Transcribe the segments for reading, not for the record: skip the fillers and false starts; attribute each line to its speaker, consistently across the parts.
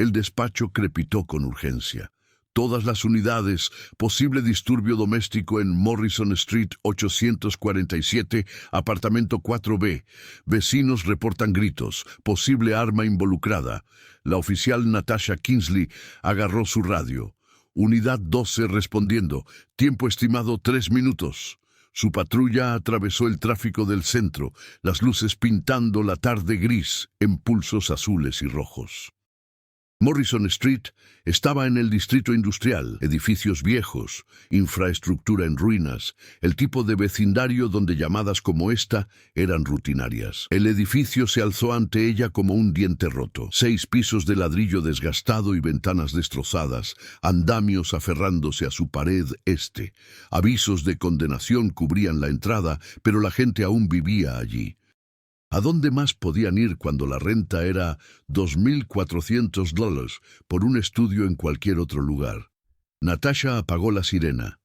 Speaker 1: El despacho crepitó con urgencia. Todas las unidades, posible disturbio doméstico en Morrison Street 847, apartamento 4B. Vecinos reportan gritos, posible arma involucrada. La oficial Natasha Kingsley agarró su radio. Unidad 12 respondiendo, tiempo estimado 3 minutos. Su patrulla atravesó el tráfico del centro, las luces pintando la tarde gris en pulsos azules y rojos. Morrison Street estaba en el distrito industrial, edificios viejos, infraestructura en ruinas, el tipo de vecindario donde llamadas como esta eran rutinarias. El edificio se alzó ante ella como un diente roto. 6 pisos de ladrillo desgastado y ventanas destrozadas, andamios aferrándose a su pared este. Avisos de condenación cubrían la entrada, pero la gente aún vivía allí. ¿A dónde más podían ir cuando la renta era $2,400 por un estudio en cualquier otro lugar? Natasha apagó la sirena,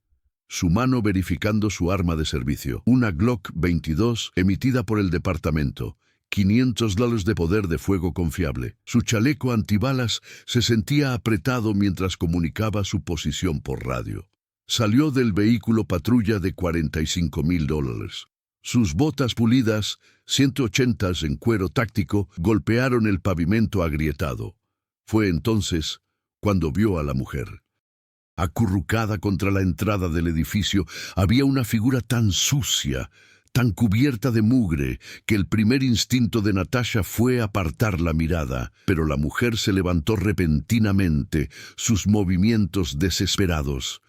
Speaker 1: su mano verificando su arma de servicio, una Glock 22 emitida por el departamento, $500 de poder de fuego confiable. Su chaleco antibalas se sentía apretado mientras comunicaba su posición por radio. Salió del vehículo patrulla de $45,000. Sus botas pulidas, 180 en cuero táctico, golpearon el pavimento agrietado. Fue entonces cuando vio a la mujer. Acurrucada contra la entrada del edificio, había una figura tan sucia, tan cubierta de mugre, que el primer instinto de Natasha fue apartar la mirada, pero la mujer se levantó repentinamente, sus movimientos desesperados.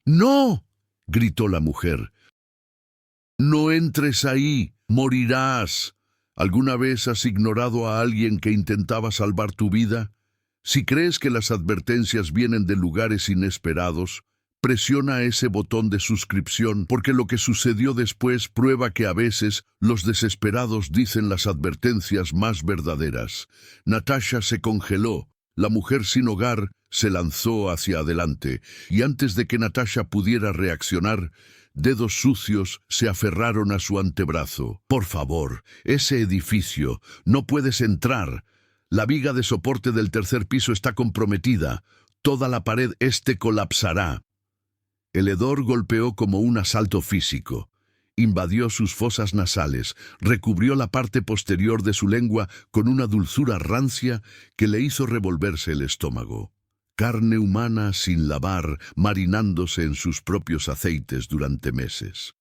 Speaker 1: ¡No!, gritó la mujer. «No entres ahí, morirás. ¿Alguna vez has ignorado a alguien que intentaba salvar tu vida? Si crees que las advertencias vienen de lugares inesperados, presiona ese botón de suscripción, porque lo que sucedió después prueba que a veces los desesperados dicen las advertencias más verdaderas». Natasha se congeló. La mujer sin hogar se lanzó hacia adelante, y antes de que Natasha pudiera reaccionar, dedos sucios se aferraron a su antebrazo. «Por favor, ese edificio, no puedes entrar. La viga de soporte del 3er piso está comprometida. Toda la pared este colapsará». El hedor golpeó como un asalto físico. Invadió sus fosas nasales, recubrió la parte posterior de su lengua con una dulzura rancia que le hizo revolverse el estómago. Carne humana sin lavar, marinándose en sus propios aceites durante meses.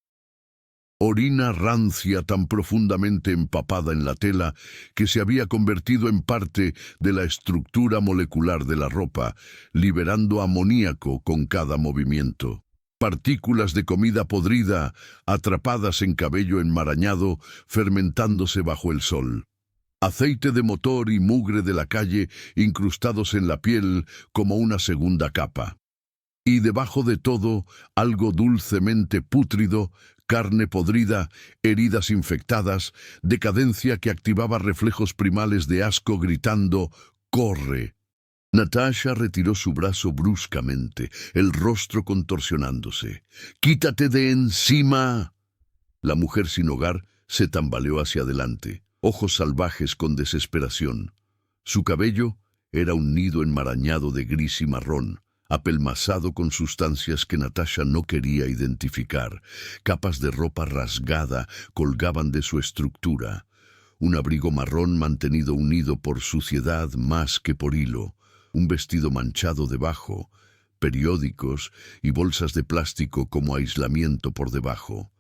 Speaker 1: Orina rancia tan profundamente empapada en la tela que se había convertido en parte de la estructura molecular de la ropa, liberando amoníaco con cada movimiento. Partículas de comida podrida, atrapadas en cabello enmarañado, fermentándose bajo el sol. Aceite de motor y mugre de la calle incrustados en la piel como una segunda capa. Y debajo de todo, algo dulcemente pútrido, carne podrida, heridas infectadas, decadencia que activaba reflejos primales de asco gritando «¡Corre!». Natasha retiró su brazo bruscamente, el rostro contorsionándose. «¡Quítate de encima!». La mujer sin hogar se tambaleó hacia adelante, ojos salvajes con desesperación. Su cabello era un nido enmarañado de gris y marrón, apelmazado con sustancias que Natasha no quería identificar. Capas de ropa rasgada colgaban de su estructura. Un abrigo marrón mantenido unido por suciedad más que por hilo. Un vestido manchado debajo, periódicos y bolsas de plástico como aislamiento por debajo.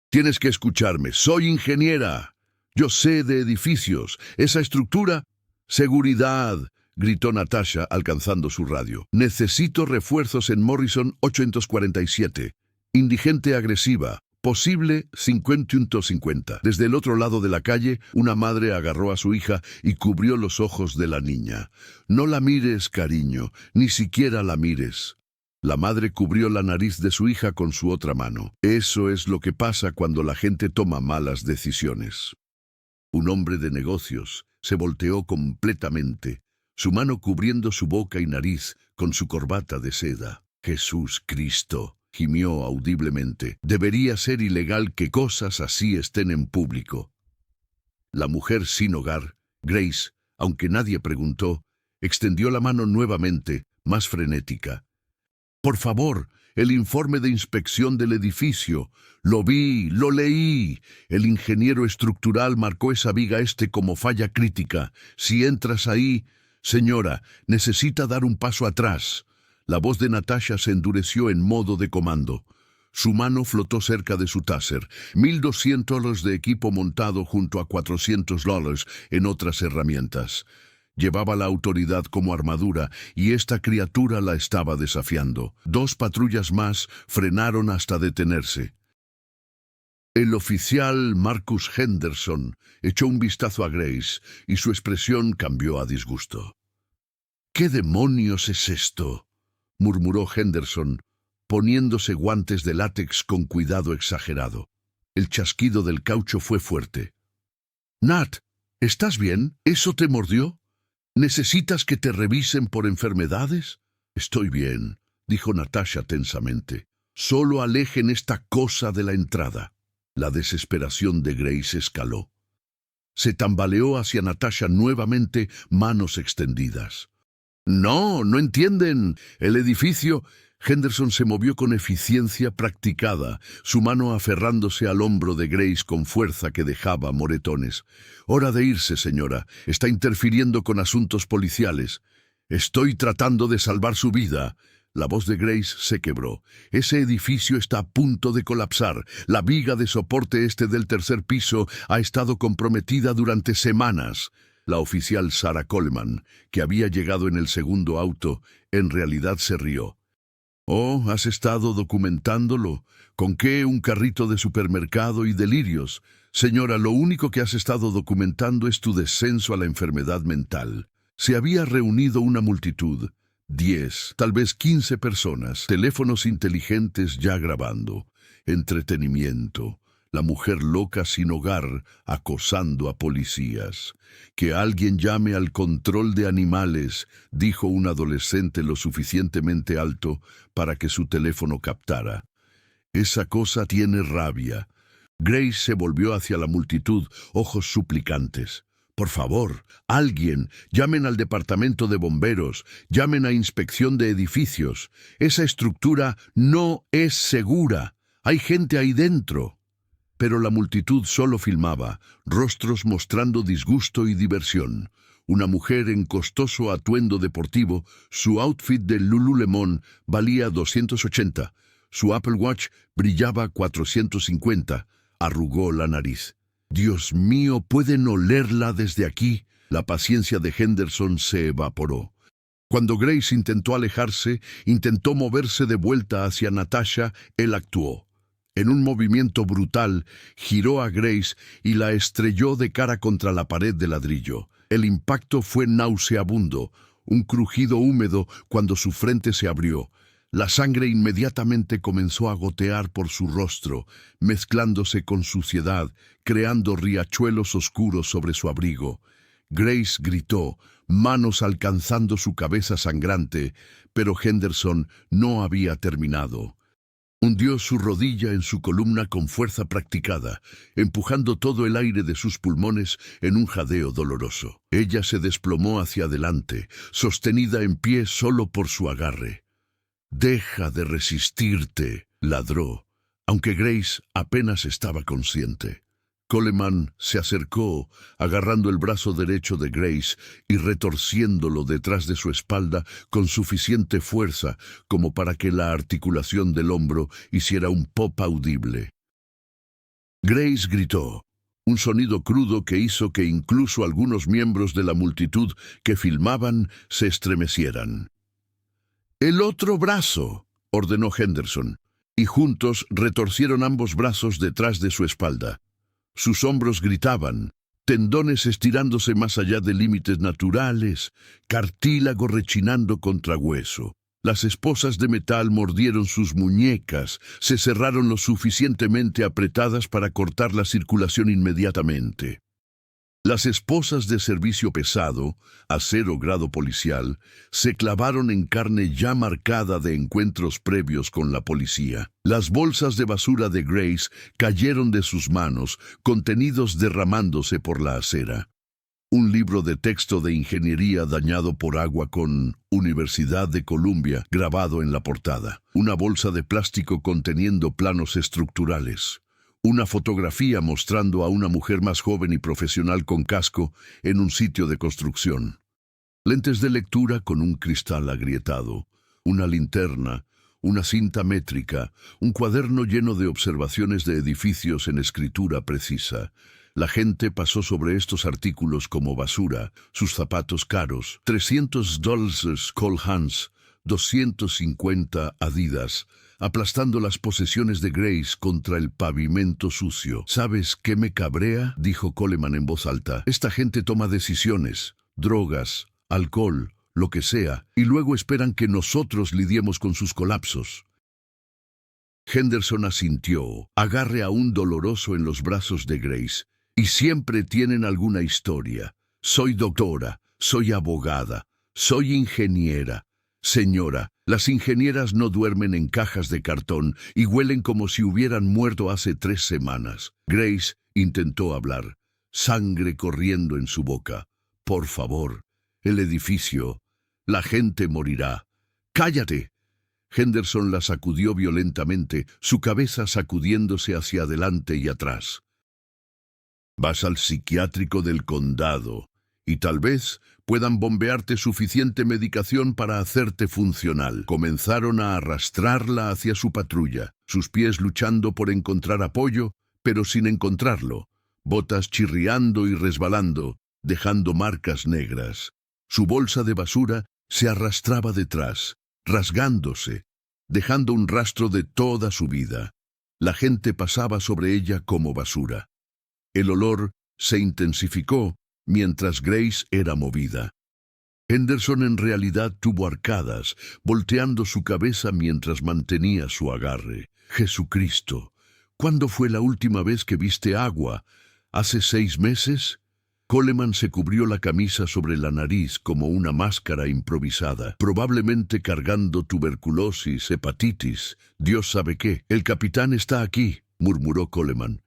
Speaker 1: «Tienes que escucharme, soy ingeniera. Yo sé de edificios. Esa estructura...». «¡Seguridad!», gritó Natasha alcanzando su radio. «Necesito refuerzos en Morrison 847. Indigente agresiva. Posible 50-50». Desde el otro lado de la calle, una madre agarró a su hija y cubrió los ojos de la niña. «No la mires, cariño, ni siquiera la mires». La madre cubrió la nariz de su hija con su otra mano. Eso es lo que pasa cuando la gente toma malas decisiones. Un hombre de negocios se volteó completamente, su mano cubriendo su boca y nariz con su corbata de seda. «Jesús Cristo», gimió audiblemente. «Debería ser ilegal que cosas así estén en público». La mujer sin hogar, Grace, aunque nadie preguntó, Extendió la mano nuevamente, más frenética. Por favor, el informe de inspección del edificio. Lo vi, lo leí. El ingeniero estructural marcó esa viga como falla crítica. Si entras ahí, señora, necesita dar un paso atrás. La voz de Natasha se endureció en modo de comando. Su mano flotó cerca de su taser. $1,200 de equipo montado junto a $400 en otras herramientas. Llevaba la autoridad como armadura y esta criatura la estaba desafiando. 2 patrullas más frenaron hasta detenerse. El oficial Marcus Henderson echó un vistazo a Grace y su expresión cambió a disgusto. «¿Qué demonios es esto?», murmuró Henderson, poniéndose guantes de látex con cuidado exagerado. El chasquido del caucho fue fuerte. «Nat, ¿estás bien? ¿Eso te mordió? ¿Necesitas que te revisen por enfermedades?» «Estoy bien», dijo Natasha tensamente. «Solo alejen esta cosa de la entrada». La desesperación de Grace escaló. Se tambaleó hacia Natasha nuevamente, manos extendidas. «No, no entienden. El edificio...» Henderson se movió con eficiencia practicada, su mano aferrándose al hombro de Grace con fuerza que dejaba moretones. «Hora de irse, señora. Está interfiriendo con asuntos policiales. Estoy tratando de salvar su vida». La voz de Grace se quebró. «Ese edificio está a punto de colapsar. La viga de soporte del tercer piso ha estado comprometida durante semanas». La oficial Sarah Coleman, que había llegado en el segundo auto, en realidad se rió. «Oh, ¿has estado documentándolo? ¿Con qué? Un carrito de supermercado y delirios. Señora, lo único que has estado documentando es tu descenso a la enfermedad mental. Se había reunido una multitud, 10, tal vez 15 personas, teléfonos inteligentes ya grabando, entretenimiento, la mujer loca sin hogar acosando a policías. Que alguien llame al control de animales», dijo un adolescente lo suficientemente alto para que su teléfono captara. «Esa cosa tiene rabia». Grace se volvió hacia la multitud, ojos suplicantes. «Por favor, alguien, llamen al departamento de bomberos, llamen a inspección de edificios. Esa estructura no es segura. Hay gente ahí dentro». Pero la multitud solo filmaba, rostros mostrando disgusto y diversión. Una mujer en costoso atuendo deportivo, su outfit de Lululemon valía $280. Su Apple Watch brillaba $450. Arrugó la nariz. «Dios mío, ¿pueden olerla desde aquí?» La paciencia de Henderson se evaporó. Cuando Grace intentó alejarse, intentó moverse de vuelta hacia Natasha, él actuó. En un movimiento brutal, giró a Grace y la estrelló de cara contra la pared de ladrillo. El impacto fue nauseabundo, un crujido húmedo cuando su frente se abrió. La sangre inmediatamente comenzó a gotear por su rostro, mezclándose con suciedad, creando riachuelos oscuros sobre su abrigo. Grace gritó, manos alcanzando su cabeza sangrante, pero Henderson no había terminado. Hundió su rodilla en su columna con fuerza practicada, empujando todo el aire de sus pulmones en un jadeo doloroso. Ella se desplomó hacia adelante, sostenida en pie solo por su agarre. «Deja de resistirte», ladró, aunque Grace apenas estaba consciente. Coleman se acercó, agarrando el brazo derecho de Grace y retorciéndolo detrás de su espalda con suficiente fuerza como para que la articulación del hombro hiciera un pop audible. Grace gritó, un sonido crudo que hizo que incluso algunos miembros de la multitud que filmaban se estremecieran. «¡El otro brazo!», ordenó Henderson, y juntos retorcieron ambos brazos detrás de su espalda. Sus hombros gritaban, tendones estirándose más allá de límites naturales, cartílago rechinando contra hueso. Las esposas de metal mordieron sus muñecas, se cerraron lo suficientemente apretadas para cortar la circulación inmediatamente. Las esposas de servicio pesado, a 0 grado policial, se clavaron en carne ya marcada de encuentros previos con la policía. Las bolsas de basura de Grace cayeron de sus manos, contenidos derramándose por la acera. Un libro de texto de ingeniería dañado por agua con Universidad de Columbia grabado en la portada. Una bolsa de plástico conteniendo planos estructurales. Una fotografía mostrando a una mujer más joven y profesional con casco en un sitio de construcción. Lentes de lectura con un cristal agrietado. Una linterna. Una cinta métrica, un cuaderno lleno de observaciones de edificios en escritura precisa. La gente pasó sobre estos artículos como basura, sus zapatos caros, $300 Cole Haan, 250 Adidas, aplastando las posesiones de Grace contra el pavimento sucio. ¿Sabes qué me cabrea?, dijo Coleman en voz alta. Esta gente toma decisiones, drogas, alcohol, lo que sea, y luego esperan que nosotros lidiemos con sus colapsos. Henderson asintió, agarre aún doloroso en los brazos de Grace. Y siempre tienen alguna historia. Soy doctora, soy abogada, soy ingeniera. Señora, las ingenieras no duermen en cajas de cartón y huelen como si hubieran muerto hace 3 semanas. Grace intentó hablar, sangre corriendo en su boca. Por favor, el edificio. La gente morirá. ¡Cállate! Henderson la sacudió violentamente, su cabeza sacudiéndose hacia adelante y atrás. Vas al psiquiátrico del condado, y tal vez puedan bombearte suficiente medicación para hacerte funcional. Comenzaron a arrastrarla hacia su patrulla, sus pies luchando por encontrar apoyo, pero sin encontrarlo, botas chirriando y resbalando, dejando marcas negras. Su bolsa de basura se arrastraba detrás, rasgándose, dejando un rastro de toda su vida. La gente pasaba sobre ella como basura. El olor se intensificó mientras Grace era movida. Henderson en realidad tuvo arcadas, volteando su cabeza mientras mantenía su agarre. Jesucristo, ¿cuándo fue la última vez que viste agua? ¿Hace 6 meses? Coleman se cubrió la camisa sobre la nariz como una máscara improvisada, probablemente cargando tuberculosis, hepatitis, Dios sabe qué. El capitán está aquí, murmuró Coleman.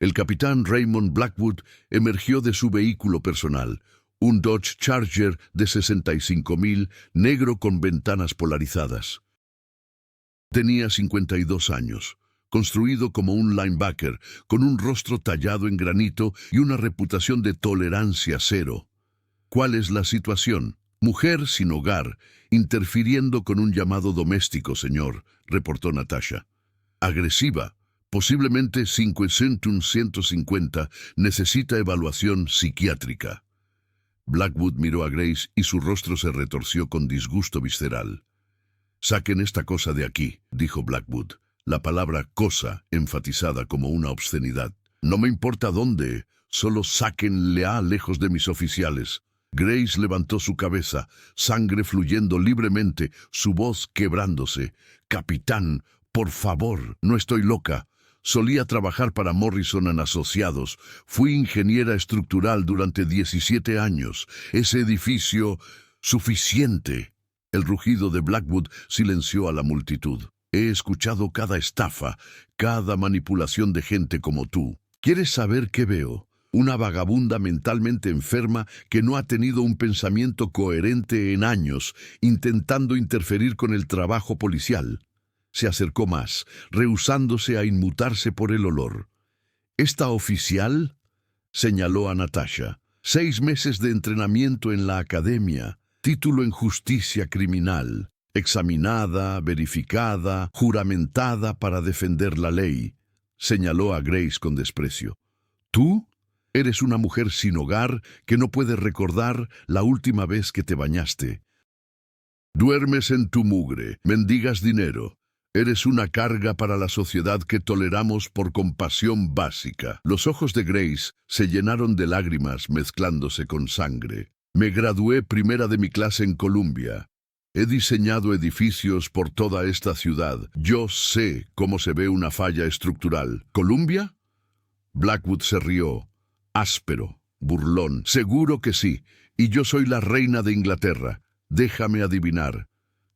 Speaker 1: El capitán Raymond Blackwood emergió de su vehículo personal, un Dodge Charger de 65,000, negro con ventanas polarizadas. Tenía 52 años. Construido como un linebacker, con un rostro tallado en granito y una reputación de tolerancia cero. ¿Cuál es la situación? Mujer sin hogar, interfiriendo con un llamado doméstico, señor, reportó Natasha. Agresiva, posiblemente 550, necesita evaluación psiquiátrica. Blackwood miró a Grace y su rostro se retorció con disgusto visceral. Saquen esta cosa de aquí, dijo Blackwood. La palabra cosa enfatizada como una obscenidad. No me importa dónde, solo sáquenla lejos de mis oficiales. Grace levantó su cabeza, sangre fluyendo libremente, su voz quebrándose. Capitán, por favor, no estoy loca. Solía trabajar para Morrison & Asociados. Fui ingeniera estructural durante 17 años. Ese edificio... Suficiente. El rugido de Blackwood silenció a la multitud. He escuchado cada estafa, cada manipulación de gente como tú. ¿Quieres saber qué veo? Una vagabunda mentalmente enferma que no ha tenido un pensamiento coherente en años, intentando interferir con el trabajo policial. Se acercó más, rehusándose a inmutarse por el olor. ¿Esta oficial? Señaló a Natasha. 6 meses de entrenamiento en la academia, título en justicia criminal. Examinada, verificada, juramentada para defender la ley, señaló a Grace con desprecio. ¿Tú? Eres una mujer sin hogar que no puede recordar la última vez que te bañaste. Duermes en tu mugre, mendigas dinero. Eres una carga para la sociedad que toleramos por compasión básica. Los ojos de Grace se llenaron de lágrimas mezclándose con sangre. Me gradué primera de mi clase en Columbia. He diseñado edificios por toda esta ciudad. Yo sé cómo se ve una falla estructural. ¿Columbia? Blackwood se rió. Áspero, burlón. Seguro que sí. Y yo soy la reina de Inglaterra. Déjame adivinar.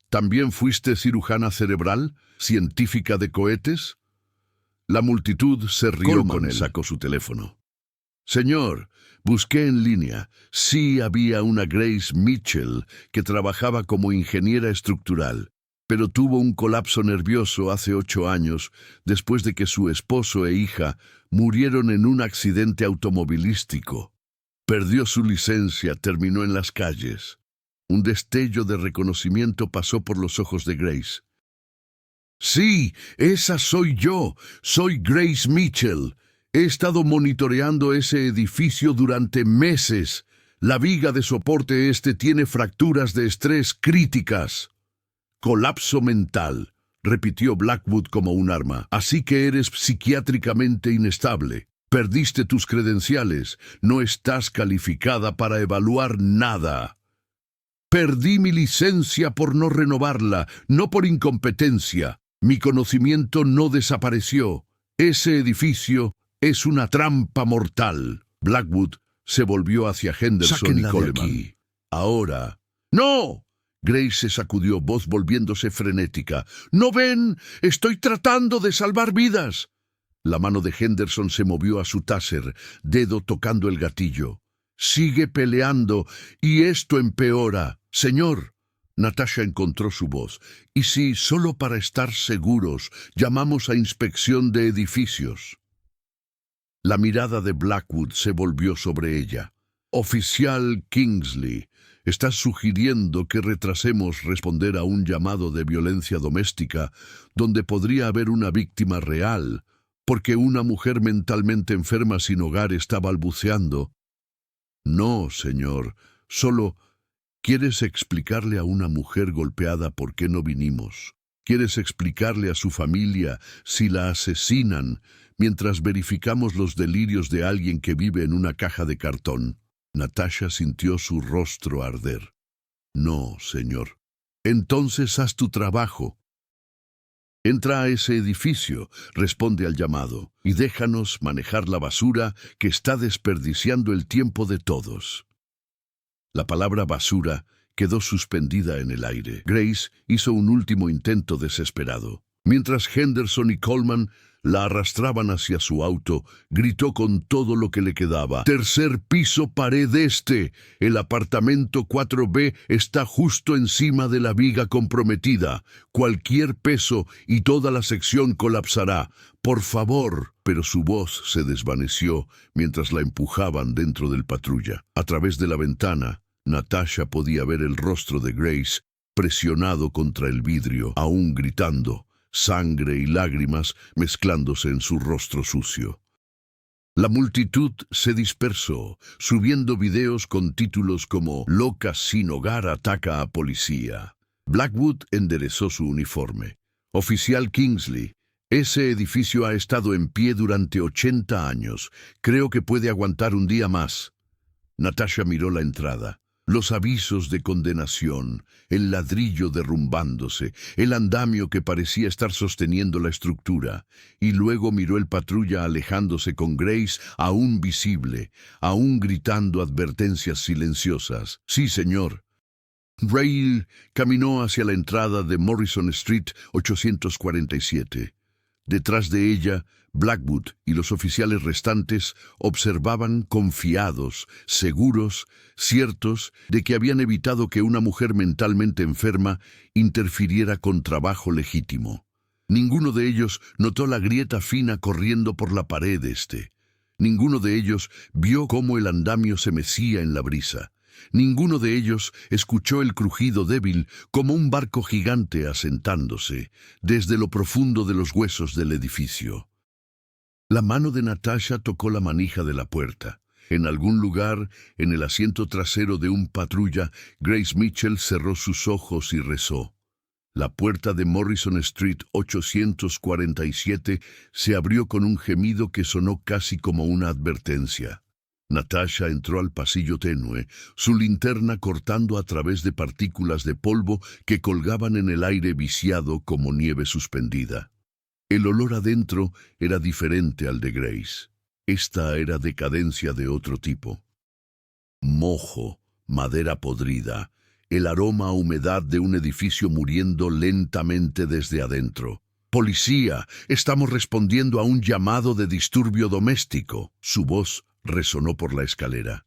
Speaker 1: ¿También fuiste cirujana cerebral? ¿Científica de cohetes? La multitud se rió con él. Sacó su teléfono. Señor, busqué en línea. Sí había una Grace Mitchell que trabajaba como ingeniera estructural, pero tuvo un colapso nervioso hace 8 años después de que su esposo e hija murieron en un accidente automovilístico. Perdió su licencia, terminó en las calles. Un destello de reconocimiento pasó por los ojos de Grace. Sí, esa soy yo. Soy Grace Mitchell. He estado monitoreando ese edificio durante meses. La viga de soporte tiene fracturas de estrés críticas. Colapso mental, repitió Blackwood como un arma. Así que eres psiquiátricamente inestable. Perdiste tus credenciales. No estás calificada para evaluar nada. Perdí mi licencia por no renovarla, no por incompetencia. Mi conocimiento no desapareció. Ese edificio es una trampa mortal. Blackwood se volvió hacia Henderson y Coleman. Ahora. ¡No! Grace se sacudió, voz volviéndose frenética. ¿No ven? Estoy tratando de salvar vidas. La mano de Henderson se movió a su taser, dedo tocando el gatillo. Sigue peleando y esto empeora. Señor. Natasha encontró su voz. ¿Y si, solo para estar seguros, llamamos a inspección de edificios? La mirada de Blackwood se volvió sobre ella. Oficial Kingsley, ¿estás sugiriendo que retrasemos responder a un llamado de violencia doméstica donde podría haber una víctima real, porque una mujer mentalmente enferma sin hogar está balbuceando? No, señor, solo... ¿Quieres explicarle a una mujer golpeada por qué no vinimos? ¿Quieres explicarle a su familia si la asesinan mientras verificamos los delirios de alguien que vive en una caja de cartón? Natasha sintió su rostro arder. No, señor. Entonces haz tu trabajo. Entra a ese edificio, responde al llamado, y déjanos manejar la basura que está desperdiciando el tiempo de todos. La palabra basura quedó suspendida en el aire. Grace hizo un último intento desesperado. Mientras Henderson y Coleman la arrastraban hacia su auto, gritó con todo lo que le quedaba. Tercer piso, pared este. El apartamento 4B está justo encima de la viga comprometida. Cualquier peso y toda la sección colapsará. Por favor. Pero su voz se desvaneció mientras la empujaban dentro del patrulla. A través de la ventana, Natasha podía ver el rostro de Grace presionado contra el vidrio, aún gritando, sangre y lágrimas mezclándose en su rostro sucio. La multitud se dispersó, subiendo videos con títulos como «Loca sin hogar ataca a policía». Blackwood enderezó su uniforme. Oficial Kingsley, ese edificio ha estado en pie durante 80 años. Creo que puede aguantar un día más. Natasha miró la entrada. Los avisos de condenación, el ladrillo derrumbándose, el andamio que parecía estar sosteniendo la estructura, y luego miró el patrulla alejándose con Grace aún visible, aún gritando advertencias silenciosas. Sí, señor. Rail caminó hacia la entrada de Morrison Street 847. Detrás de ella, Blackwood y los oficiales restantes observaban confiados, seguros, ciertos de que habían evitado que una mujer mentalmente enferma interfiriera con trabajo legítimo. Ninguno de ellos notó la grieta fina corriendo por la pared Ninguno de ellos vio cómo el andamio se mecía en la brisa. Ninguno de ellos escuchó el crujido débil como un barco gigante asentándose desde lo profundo de los huesos del edificio. La mano de Natasha tocó la manija de la puerta. En algún lugar, en el asiento trasero de un patrulla, Grace Mitchell cerró sus ojos y rezó. La puerta de Morrison Street 847 se abrió con un gemido que sonó casi como una advertencia. Natasha entró al pasillo tenue, su linterna cortando a través de partículas de polvo que colgaban en el aire viciado como nieve suspendida. El olor adentro era diferente al de Grace. Esta era decadencia de otro tipo. Mojo, madera podrida, el aroma a humedad de un edificio muriendo lentamente desde adentro. «Policía, estamos respondiendo a un llamado de disturbio doméstico». Su voz resonó por la escalera.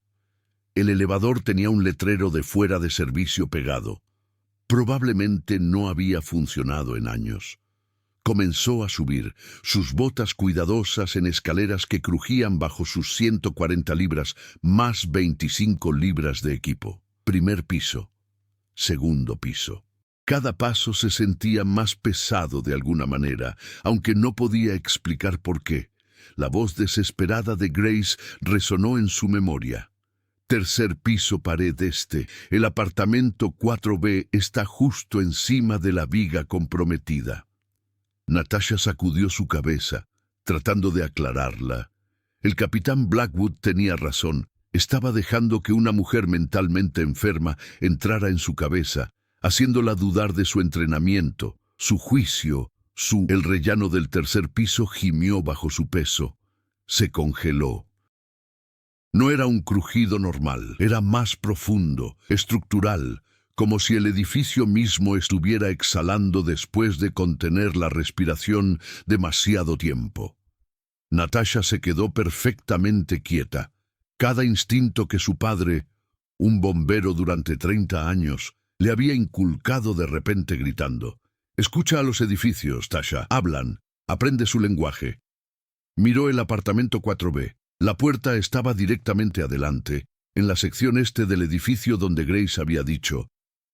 Speaker 1: El elevador tenía un letrero de fuera de servicio pegado. Probablemente no había funcionado en años. Comenzó a subir, sus botas cuidadosas en escaleras que crujían bajo sus 140 libras, más 25 libras de equipo. Primer piso, segundo piso. Cada paso se sentía más pesado de alguna manera, aunque no podía explicar por qué. La voz desesperada de Grace resonó en su memoria. Tercer piso, pared este. El apartamento 4B está justo encima de la viga comprometida. Natasha sacudió su cabeza, tratando de aclararla. El capitán Blackwood tenía razón. Estaba dejando que una mujer mentalmente enferma entrara en su cabeza, haciéndola dudar de su entrenamiento, su juicio, El rellano del tercer piso gimió bajo su peso. Se congeló. No era un crujido normal, era más profundo, estructural, como si el edificio mismo estuviera exhalando después de contener la respiración demasiado tiempo. Natasha se quedó perfectamente quieta. Cada instinto que su padre, un bombero durante 30 años, le había inculcado de repente gritando. «Escucha a los edificios, Tasha. Hablan. Aprende su lenguaje». Miró el apartamento 4B. La puerta estaba directamente adelante, en la sección este del edificio donde Grace había dicho,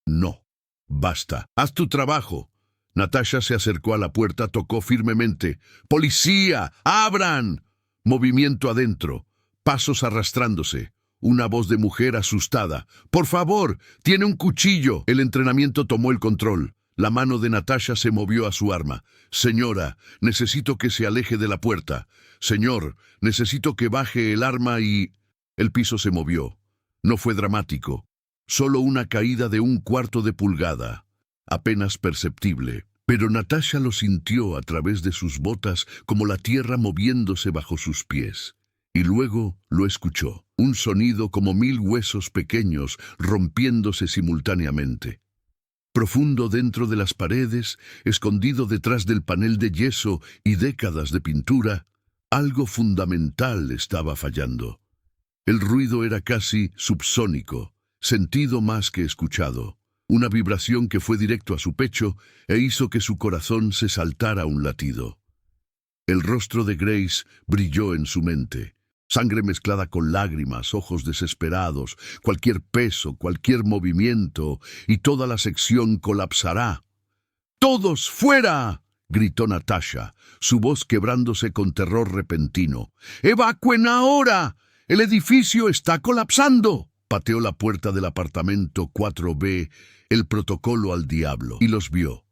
Speaker 1: «No, basta, haz tu trabajo». Natasha se acercó a la puerta, tocó firmemente. «¡Policía! ¡Abran!». Movimiento adentro, pasos arrastrándose. Una voz de mujer asustada. «¡Por favor! ¡Tiene un cuchillo!». El entrenamiento tomó el control. La mano de Natasha se movió a su arma. «Señora, necesito que se aleje de la puerta. Señor, necesito que baje el arma y...». El piso se movió. No fue dramático. Solo una caída de 1/4 de pulgada. Apenas perceptible. Pero Natasha lo sintió a través de sus botas como la tierra moviéndose bajo sus pies. Y luego lo escuchó. Un sonido como 1000 huesos pequeños rompiéndose simultáneamente. Profundo dentro de las paredes, escondido detrás del panel de yeso y décadas de pintura, algo fundamental estaba fallando. El ruido era casi subsónico, sentido más que escuchado. Una vibración que fue directo a su pecho e hizo que su corazón se saltara un latido. El rostro de Grace brilló en su mente. Sangre mezclada con lágrimas, ojos desesperados, cualquier peso, cualquier movimiento, y toda la sección colapsará. «¡Todos fuera!», gritó Natasha, su voz quebrándose con terror repentino. «¡Evacúen ahora! ¡El edificio está colapsando!». Pateó la puerta del apartamento 4B, el protocolo al diablo, y los vio.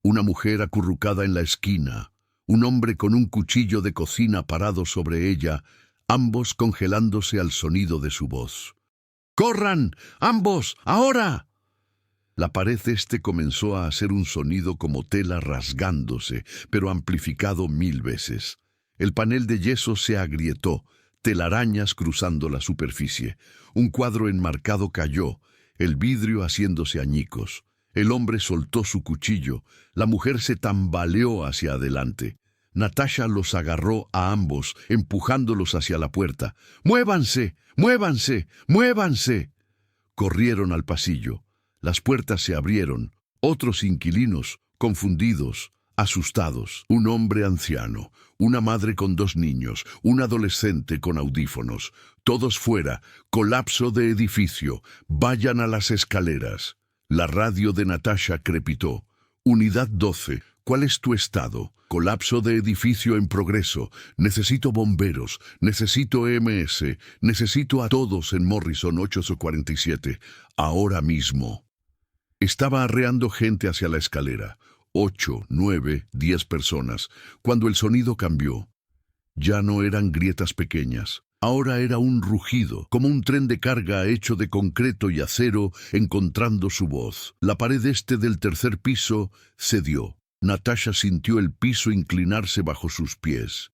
Speaker 1: Una mujer acurrucada en la esquina, un hombre con un cuchillo de cocina parado sobre ella, ambos congelándose al sonido de su voz. «¡Corran! ¡Ambos! ¡Ahora!». La pared este comenzó a hacer un sonido como tela rasgándose, pero amplificado 1000 veces. El panel de yeso se agrietó, telarañas cruzando la superficie. Un cuadro enmarcado cayó, el vidrio haciéndose añicos. El hombre soltó su cuchillo, la mujer se tambaleó hacia adelante. Natasha los agarró a ambos, empujándolos hacia la puerta. «¡Muévanse! ¡Muévanse! ¡Muévanse!». Corrieron al pasillo. Las puertas se abrieron. Otros inquilinos, confundidos, asustados. Un hombre anciano, una madre con 2 niños, un adolescente con audífonos. Todos fuera. Colapso de edificio. Vayan a las escaleras. La radio de Natasha crepitó. «Unidad 12. ¿Cuál es tu estado? Colapso de edificio en progreso. Necesito bomberos. Necesito EMS. Necesito a todos en Morrison 847. Ahora mismo». Estaba arreando gente hacia la escalera. 8, 9, 10 personas. Cuando el sonido cambió. Ya no eran grietas pequeñas. Ahora era un rugido, como un tren de carga hecho de concreto y acero encontrando su voz. La pared este del tercer piso cedió. Natasha sintió el piso inclinarse bajo sus pies.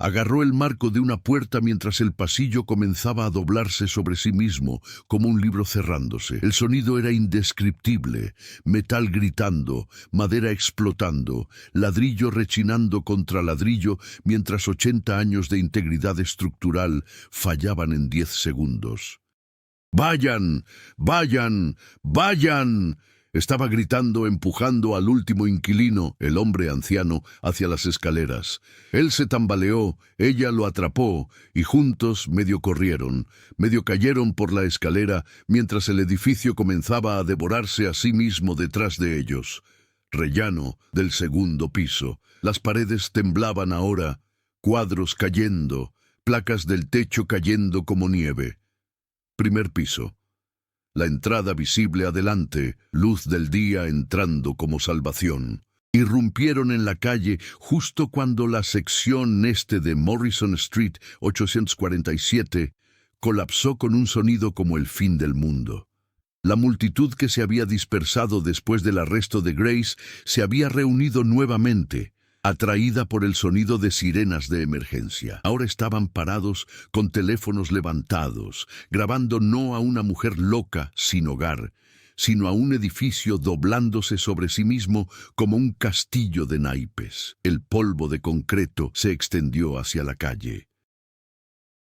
Speaker 1: Agarró el marco de una puerta mientras el pasillo comenzaba a doblarse sobre sí mismo, como un libro cerrándose. El sonido era indescriptible, metal gritando, madera explotando, ladrillo rechinando contra ladrillo, mientras 80 años de integridad estructural fallaban en 10 segundos. ¡Vayan! ¡Vayan! ¡Vayan! Estaba gritando, empujando al último inquilino, el hombre anciano, hacia las escaleras. Él se tambaleó, ella lo atrapó, y juntos medio corrieron, medio cayeron por la escalera, mientras el edificio comenzaba a devorarse a sí mismo detrás de ellos. Rellano del segundo piso. Las paredes temblaban ahora, cuadros cayendo, placas del techo cayendo como nieve. Primer piso. La entrada visible adelante, luz del día entrando como salvación. Irrumpieron en la calle justo cuando la sección este de Morrison Street 847 colapsó con un sonido como el fin del mundo. La multitud que se había dispersado después del arresto de Grace se había reunido nuevamente, atraída por el sonido de sirenas de emergencia. Ahora estaban parados con teléfonos levantados, grabando no a una mujer loca sin hogar, sino a un edificio doblándose sobre sí mismo como un castillo de naipes. El polvo de concreto se extendió hacia la calle.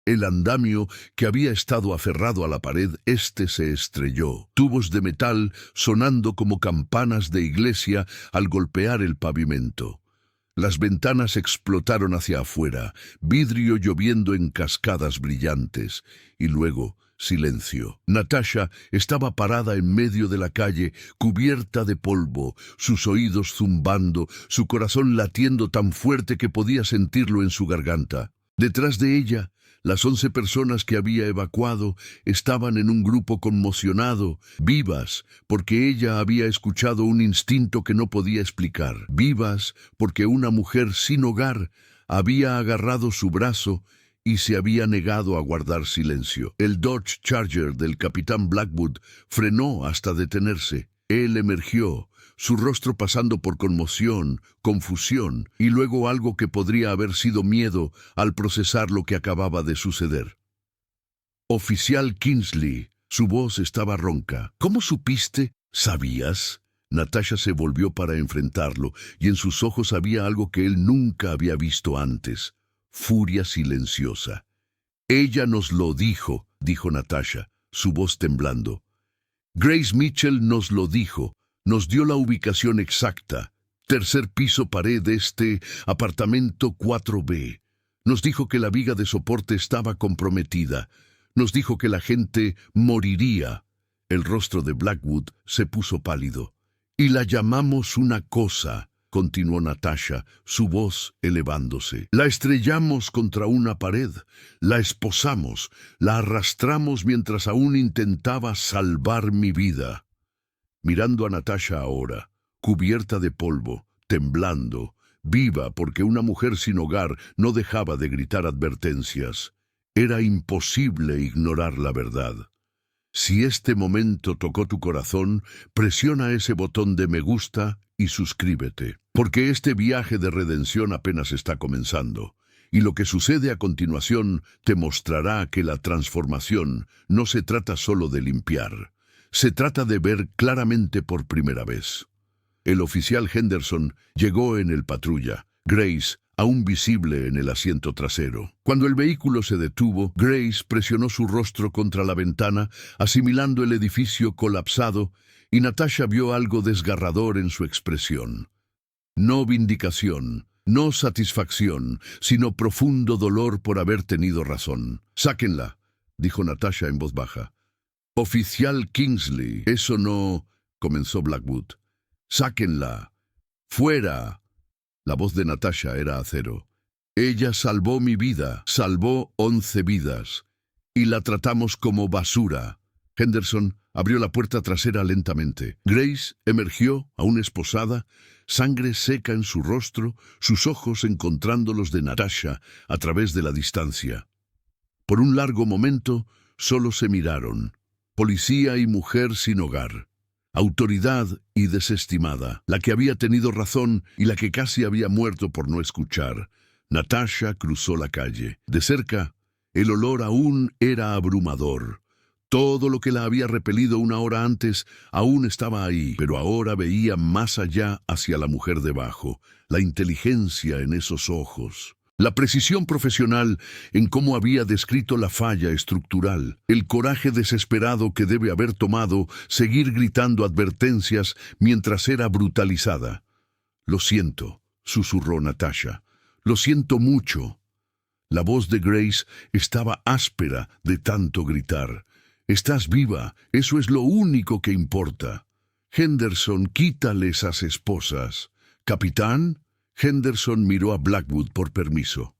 Speaker 1: El andamio que había estado aferrado a la pared se estrelló, tubos de metal sonando como campanas de iglesia al golpear el pavimento. Las ventanas explotaron hacia afuera, vidrio lloviendo en cascadas brillantes, y luego silencio. Natasha estaba parada en medio de la calle, cubierta de polvo, sus oídos zumbando, su corazón latiendo tan fuerte que podía sentirlo en su garganta. Detrás de ella, las 11 personas que había evacuado estaban en un grupo conmocionado, vivas, porque ella había escuchado un instinto que no podía explicar, vivas porque una mujer sin hogar había agarrado su brazo y se había negado a guardar silencio. El Dodge Charger del capitán Blackwood frenó hasta detenerse. Él emergió, su rostro pasando por conmoción, confusión y luego algo que podría haber sido miedo al procesar lo que acababa de suceder. Oficial Kingsley, su voz estaba ronca. ¿Cómo supiste? ¿Sabías? Natasha se volvió para enfrentarlo y en sus ojos había algo que él nunca había visto antes: furia silenciosa. Ella nos lo dijo, dijo Natasha, su voz temblando. Grace Mitchell nos lo dijo. Nos dio la ubicación exacta, tercer piso pared apartamento 4B. Nos dijo que la viga de soporte estaba comprometida. Nos dijo que la gente moriría. El rostro de Blackwood se puso pálido. Y la llamamos una cosa, continuó Natasha, su voz elevándose. La estrellamos contra una pared, la esposamos, la arrastramos mientras aún intentaba salvar mi vida. Mirando a Natasha ahora, cubierta de polvo, temblando, viva porque una mujer sin hogar no dejaba de gritar advertencias. Era imposible ignorar la verdad. Si este momento tocó tu corazón, presiona ese botón de me gusta y suscríbete, porque este viaje de redención apenas está comenzando. Y lo que sucede a continuación te mostrará que la transformación no se trata solo de limpiar. Se trata de ver claramente por primera vez. El oficial Henderson llegó en el patrulla, Grace aún visible en el asiento trasero. Cuando el vehículo se detuvo, Grace presionó su rostro contra la ventana, asimilando el edificio colapsado, y Natasha vio algo desgarrador en su expresión. No vindicación, no satisfacción, sino profundo dolor por haber tenido razón. «Sáquenla», dijo Natasha en voz baja. «Oficial Kingsley, eso no», comenzó Blackwood. «Sáquenla. Fuera». La voz de Natasha era acero. «Ella salvó mi vida, salvó 11 vidas, y la tratamos como basura». Henderson abrió la puerta trasera lentamente. Grace emergió, aún esposada, sangre seca en su rostro, sus ojos encontrando los de Natasha a través de la distancia. Por un largo momento, solo se miraron. Policía y mujer sin hogar. Autoridad y desestimada. La que había tenido razón y la que casi había muerto por no escuchar. Natasha cruzó la calle. De cerca, el olor aún era abrumador. Todo lo que la había repelido una hora antes aún estaba ahí, pero ahora veía más allá hacia la mujer debajo, la inteligencia en esos ojos, la precisión profesional en cómo había descrito la falla estructural, el coraje desesperado que debe haber tomado seguir gritando advertencias mientras era brutalizada. «Lo siento», susurró Natasha. «Lo siento mucho». La voz de Grace estaba áspera de tanto gritar. «Estás viva, eso es lo único que importa». «Henderson, quítale esas esposas». «Capitán». Henderson miró a Blackwood por permiso.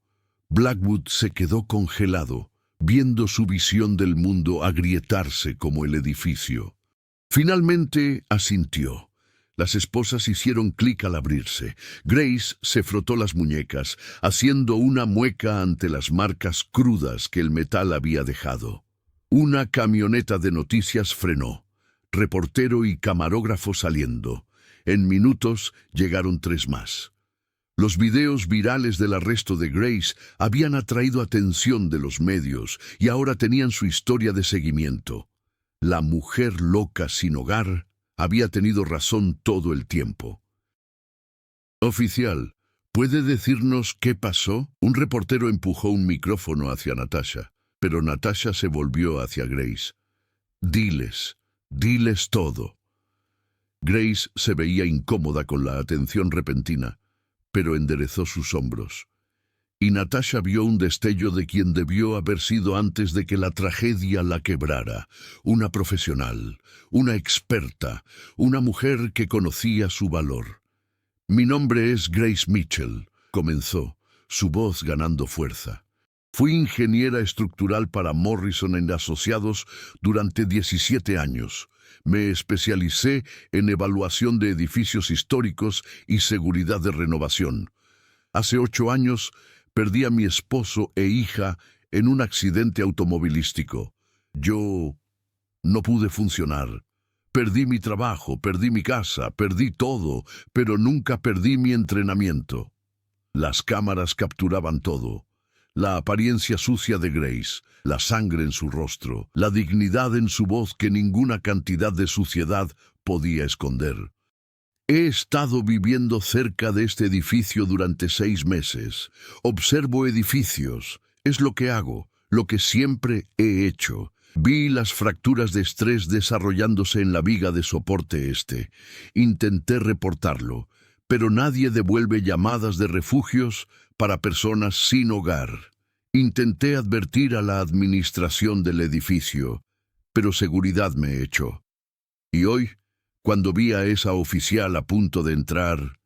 Speaker 1: Blackwood se quedó congelado, viendo su visión del mundo agrietarse como el edificio. Finalmente asintió. Las esposas hicieron clic al abrirse. Grace se frotó las muñecas, haciendo una mueca ante las marcas crudas que el metal había dejado. Una camioneta de noticias frenó. Reportero y camarógrafo saliendo. En minutos llegaron 3 más. Los videos virales del arresto de Grace habían atraído atención de los medios y ahora tenían su historia de seguimiento. La mujer loca sin hogar había tenido razón todo el tiempo. «Oficial, ¿puede decirnos qué pasó?» Un reportero empujó un micrófono hacia Natasha, pero Natasha se volvió hacia Grace. «Diles todo». Grace se veía incómoda con la atención repentina, pero enderezó sus hombros. Y Natasha vio un destello de quien debió haber sido antes de que la tragedia la quebrara. Una profesional, una experta, una mujer que conocía su valor. «Mi nombre es Grace Mitchell», comenzó, su voz ganando fuerza. «Fui ingeniera estructural para Morrison & Asociados durante 17 años. Me especialicé en evaluación de edificios históricos y seguridad de renovación. Hace 8 años perdí a mi esposo e hija en un accidente automovilístico. Yo no pude funcionar. Perdí mi trabajo, perdí mi casa, perdí todo, pero nunca perdí mi entrenamiento». Las cámaras capturaban todo. La apariencia sucia de Grace, la sangre en su rostro, la dignidad en su voz que ninguna cantidad de suciedad podía esconder. «He estado viviendo cerca de este edificio durante 6 meses. Observo edificios. Es lo que hago, lo que siempre he hecho. Vi las fracturas de estrés desarrollándose en la viga de soporte este. Intenté reportarlo, pero nadie devuelve llamadas de refugios para personas sin hogar. Intenté advertir a la administración del edificio, pero seguridad me echó. Y hoy, cuando vi a esa oficial a punto de entrar,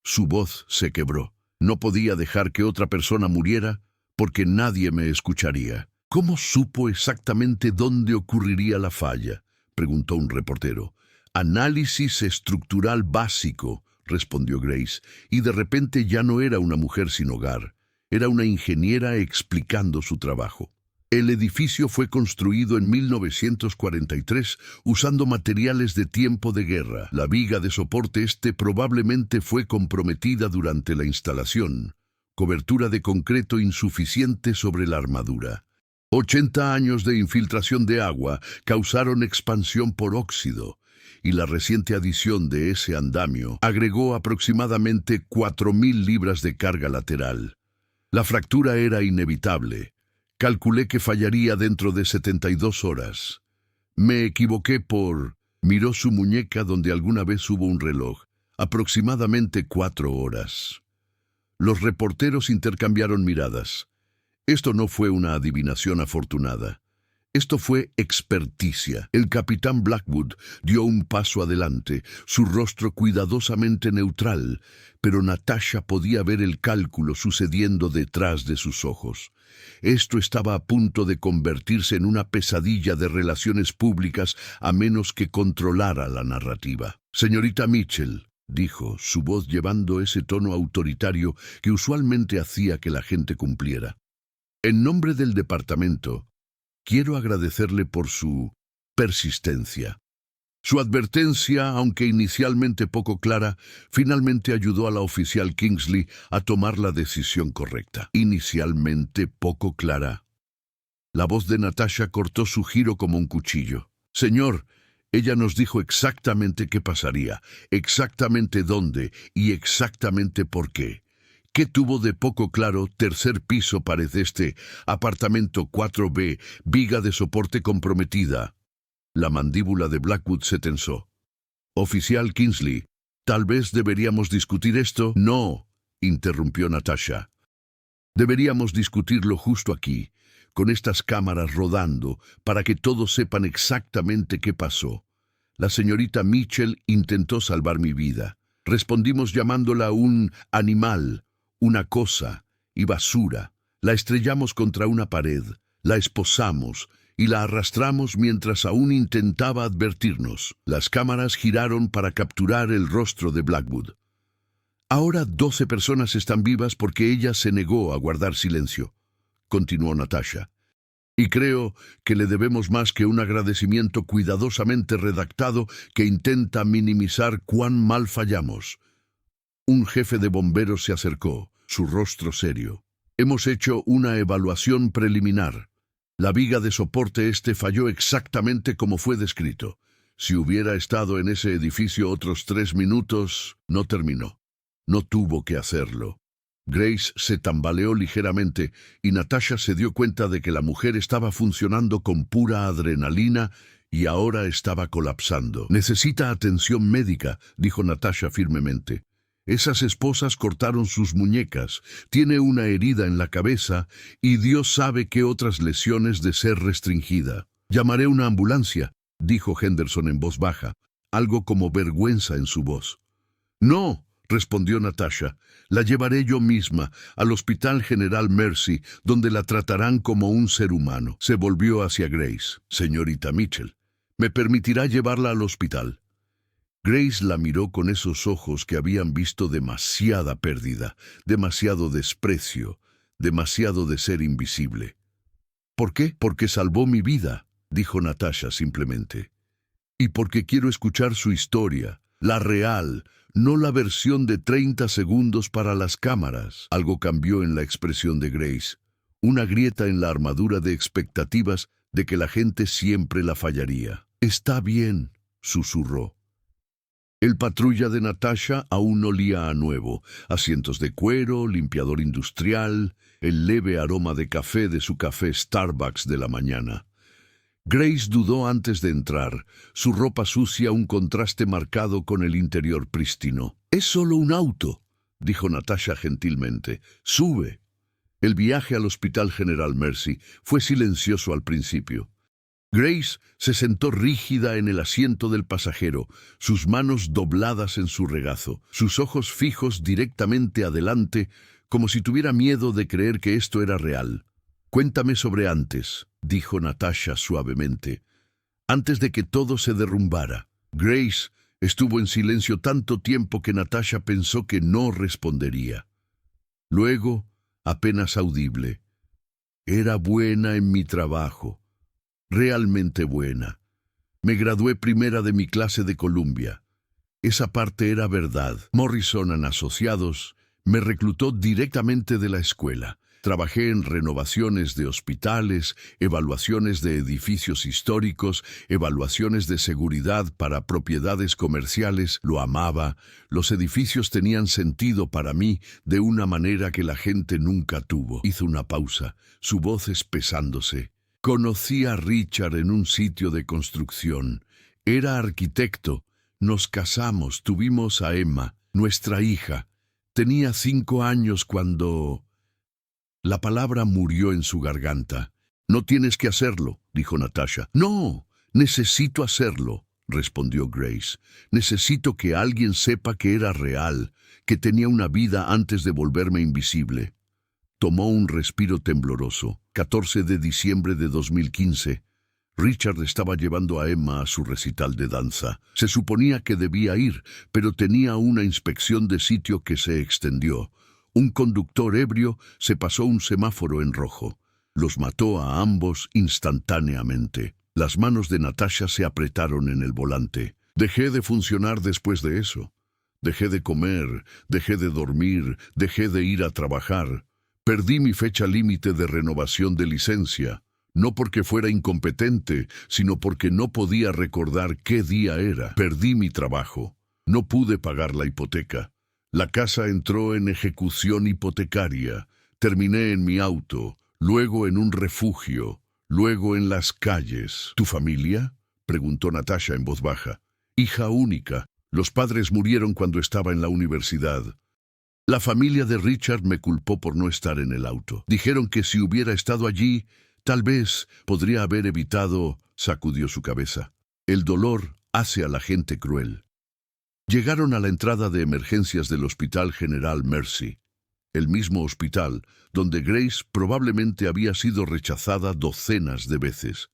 Speaker 1: su voz se quebró. No podía dejar que otra persona muriera porque nadie me escucharía». «¿Cómo supo exactamente dónde ocurriría la falla?», preguntó un reportero. «Análisis estructural básico», respondió Grace, y de repente ya no era una mujer sin hogar. Era una ingeniera explicando su trabajo. «El edificio fue construido en 1943 usando materiales de tiempo de guerra. La viga de soporte este probablemente fue comprometida durante la instalación. Cobertura de concreto insuficiente sobre la armadura. 80 años de infiltración de agua causaron expansión por óxido, y la reciente adición de ese andamio agregó aproximadamente 4.000 libras de carga lateral. La fractura era inevitable. Calculé que fallaría dentro de 72 horas. Me equivoqué por...». Miró su muñeca donde alguna vez hubo un reloj. «Aproximadamente 4 horas». Los reporteros intercambiaron miradas. Esto no fue una adivinación afortunada. Esto fue experticia. El capitán Blackwood dio un paso adelante, su rostro cuidadosamente neutral, pero Natasha podía ver el cálculo sucediendo detrás de sus ojos. Esto estaba a punto de convertirse en una pesadilla de relaciones públicas a menos que controlara la narrativa. «Señorita Mitchell», dijo, su voz llevando ese tono autoritario que usualmente hacía que la gente cumpliera. «En nombre del departamento, quiero agradecerle por su persistencia. Su advertencia, aunque inicialmente poco clara, finalmente ayudó a la oficial Kingsley a tomar la decisión correcta. Inicialmente poco clara. La voz de Natasha cortó su giro como un cuchillo. Señor, ella nos dijo exactamente qué pasaría, exactamente dónde y exactamente por qué. ¿Qué tuvo de poco claro? Tercer piso parece este, apartamento 4B, viga de soporte comprometida. La mandíbula de Blackwood se tensó. Oficial Kingsley, ¿tal vez deberíamos discutir esto? No, interrumpió Natasha. Deberíamos discutirlo justo aquí, con estas cámaras rodando, para que todos sepan exactamente qué pasó. La señorita Mitchell intentó salvar mi vida. Respondimos llamándola un animal, una cosa y basura. La estrellamos contra una pared, la esposamos y la arrastramos mientras aún intentaba advertirnos. Las cámaras giraron para capturar el rostro de Blackwood. Ahora 12 personas están vivas porque ella se negó a guardar silencio, continuó Natasha. Y creo que le debemos más que un agradecimiento cuidadosamente redactado que intenta minimizar cuán mal fallamos. Un jefe de bomberos se acercó, su rostro serio. Hemos hecho una evaluación preliminar. La viga de soporte falló exactamente como fue descrito. Si hubiera estado en ese edificio otros 3 minutos, no terminó. No tuvo que hacerlo. Grace se tambaleó ligeramente y Natasha se dio cuenta de que la mujer estaba funcionando con pura adrenalina y ahora estaba colapsando. Necesita atención médica, dijo Natasha firmemente. Esas esposas cortaron sus muñecas, tiene una herida en la cabeza y Dios sabe qué otras lesiones de ser restringida. Llamaré una ambulancia, dijo Henderson en voz baja, algo como vergüenza en su voz. No, respondió Natasha, la llevaré yo misma al Hospital General Mercy, donde la tratarán como un ser humano. Se volvió hacia Grace. Señorita Mitchell, ¿me permitirá llevarla al hospital? Grace la miró con esos ojos que habían visto demasiada pérdida, demasiado desprecio, demasiado de ser invisible. ¿Por qué? Porque salvó mi vida, dijo Natasha simplemente. Y porque quiero escuchar su historia, la real, no la versión de 30 segundos para las cámaras. Algo cambió en la expresión de Grace. Una grieta en la armadura de expectativas de que la gente siempre la fallaría. Está bien, susurró. El patrulla de Natasha aún olía a nuevo. Asientos de cuero, limpiador industrial, el leve aroma de café de su café Starbucks de la mañana. Grace dudó antes de entrar, su ropa sucia un contraste marcado con el interior prístino. «Es solo un auto», dijo Natasha gentilmente. «Sube». El viaje al Hospital General Mercy fue silencioso al principio. Grace se sentó rígida en el asiento del pasajero, sus manos dobladas en su regazo, sus ojos fijos directamente adelante, como si tuviera miedo de creer que esto era real. «Cuéntame sobre antes», dijo Natasha suavemente, «antes de que todo se derrumbara». Grace estuvo en silencio tanto tiempo que Natasha pensó que no respondería. Luego, apenas audible, «Era buena en mi trabajo, realmente buena. Me gradué primera de mi clase de Columbia. Esa parte era verdad. Morrison & Asociados me reclutó directamente de la escuela. Trabajé en renovaciones de hospitales, evaluaciones de edificios históricos, evaluaciones de seguridad para propiedades comerciales. Lo amaba. Los edificios tenían sentido para mí de una manera que la gente nunca tuvo. Hizo una pausa, su voz espesándose. Conocí a Richard en un sitio de construcción. Era arquitecto. Nos casamos, tuvimos a Emma, nuestra hija. Tenía 5 años cuando... La palabra murió en su garganta. «No tienes que hacerlo», dijo Natasha. «No, necesito hacerlo», respondió Grace. «Necesito que alguien sepa que era real, que tenía una vida antes de volverme invisible». Tomó un respiro tembloroso. 14 de diciembre de 2015. Richard estaba llevando a Emma a su recital de danza. Se suponía que debía ir, pero tenía una inspección de sitio que se extendió. Un conductor ebrio se pasó un semáforo en rojo. Los mató a ambos instantáneamente. Las manos de Natasha se apretaron en el volante. Dejé de funcionar después de eso. Dejé de comer, dejé de dormir, dejé de ir a trabajar. Perdí mi fecha límite de renovación de licencia, no porque fuera incompetente, sino porque no podía recordar qué día era. Perdí mi trabajo. No pude pagar la hipoteca. La casa entró en ejecución hipotecaria. Terminé en mi auto, luego en un refugio, luego en las calles. ¿Tu familia?, preguntó Natasha en voz baja. Hija única. Los padres murieron cuando estaba en la universidad. La familia de Richard me culpó por no estar en el auto. Dijeron que si hubiera estado allí, tal vez podría haber evitado... Sacudió su cabeza. El dolor hace a la gente cruel. Llegaron a la entrada de emergencias del Hospital General Mercy, el mismo hospital donde Grace probablemente había sido rechazada docenas de veces.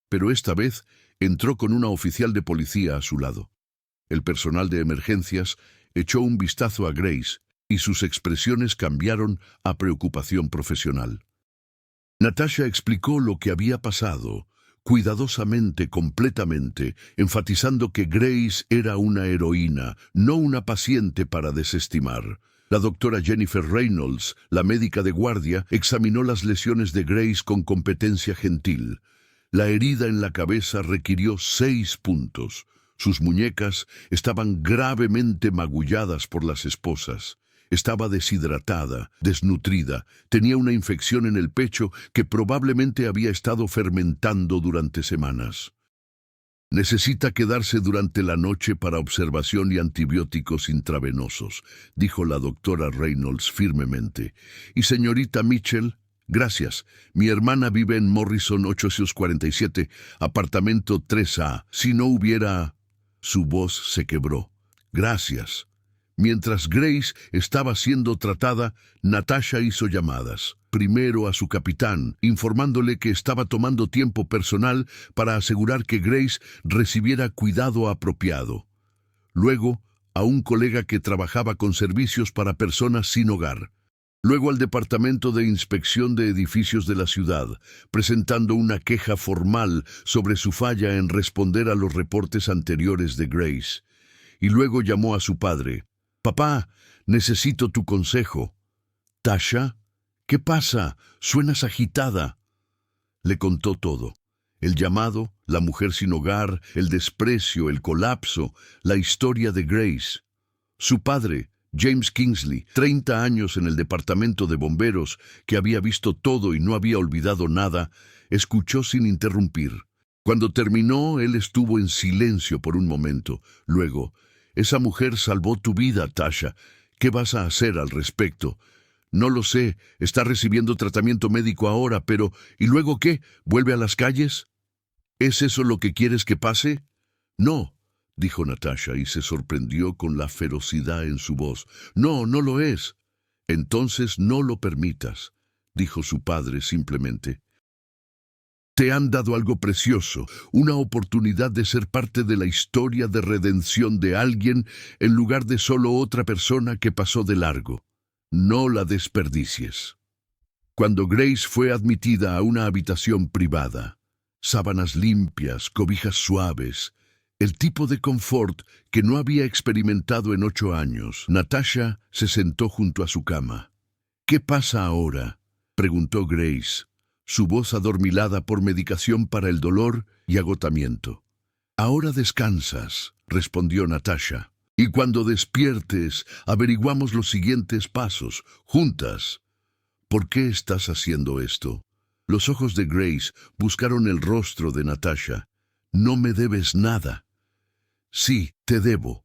Speaker 1: Pero esta vez entró con una oficial de policía a su lado. El personal de emergencias echó un vistazo a Grace y sus expresiones cambiaron a preocupación profesional. Natasha explicó lo que había pasado, cuidadosamente, completamente, enfatizando que Grace era una heroína, no una paciente para desestimar. La doctora Jennifer Reynolds, la médica de guardia, examinó las lesiones de Grace con competencia gentil. La herida en la cabeza requirió 6 puntos. Sus muñecas estaban gravemente magulladas por las esposas. Estaba deshidratada, desnutrida, tenía una infección en el pecho que probablemente había estado fermentando durante semanas. Necesita quedarse durante la noche para observación y antibióticos intravenosos, dijo la doctora Reynolds firmemente. Y señorita Mitchell, gracias. Mi hermana vive en Morrison 847, apartamento 3A. Si no hubiera... Su voz se quebró. Gracias. Mientras Grace estaba siendo tratada, Natasha hizo llamadas. Primero a su capitán, informándole que estaba tomando tiempo personal para asegurar que Grace recibiera cuidado apropiado. Luego, a un colega que trabajaba con servicios para personas sin hogar. Luego al Departamento de Inspección de Edificios de la ciudad, presentando una queja formal sobre su falla en responder a los reportes anteriores de Grace. Y luego llamó a su padre. «Papá, necesito tu consejo». «Tasha, ¿qué pasa? Suenas agitada». Le contó todo. El llamado, la mujer sin hogar, el desprecio, el colapso, la historia de Grace. Su padre, James Kingsley, 30 años en el departamento de bomberos, que había visto todo y no había olvidado nada, escuchó sin interrumpir. Cuando terminó, él estuvo en silencio por un momento. Luego, «Esa mujer salvó tu vida, Tasha. ¿Qué vas a hacer al respecto?» «No lo sé. Está recibiendo tratamiento médico ahora, pero... ¿Y luego qué? ¿Vuelve a las calles?» «¿Es eso lo que quieres que pase?» «No», dijo Natasha y se sorprendió con la ferocidad en su voz. «No, no lo es». «Entonces no lo permitas», dijo su padre simplemente. «Te han dado algo precioso, una oportunidad de ser parte de la historia de redención de alguien en lugar de solo otra persona que pasó de largo. No la desperdicies». Cuando Grace fue admitida a una habitación privada, sábanas limpias, cobijas suaves, el tipo de confort que no había experimentado en 8 años, Natasha se sentó junto a su cama. «¿Qué pasa ahora?», preguntó Grace, su voz adormilada por medicación para el dolor y agotamiento. «Ahora descansas», respondió Natasha. «Y cuando despiertes, averiguamos los siguientes pasos, juntas». «¿Por qué estás haciendo esto?». Los ojos de Grace buscaron el rostro de Natasha. «No me debes nada». «Sí, te debo»,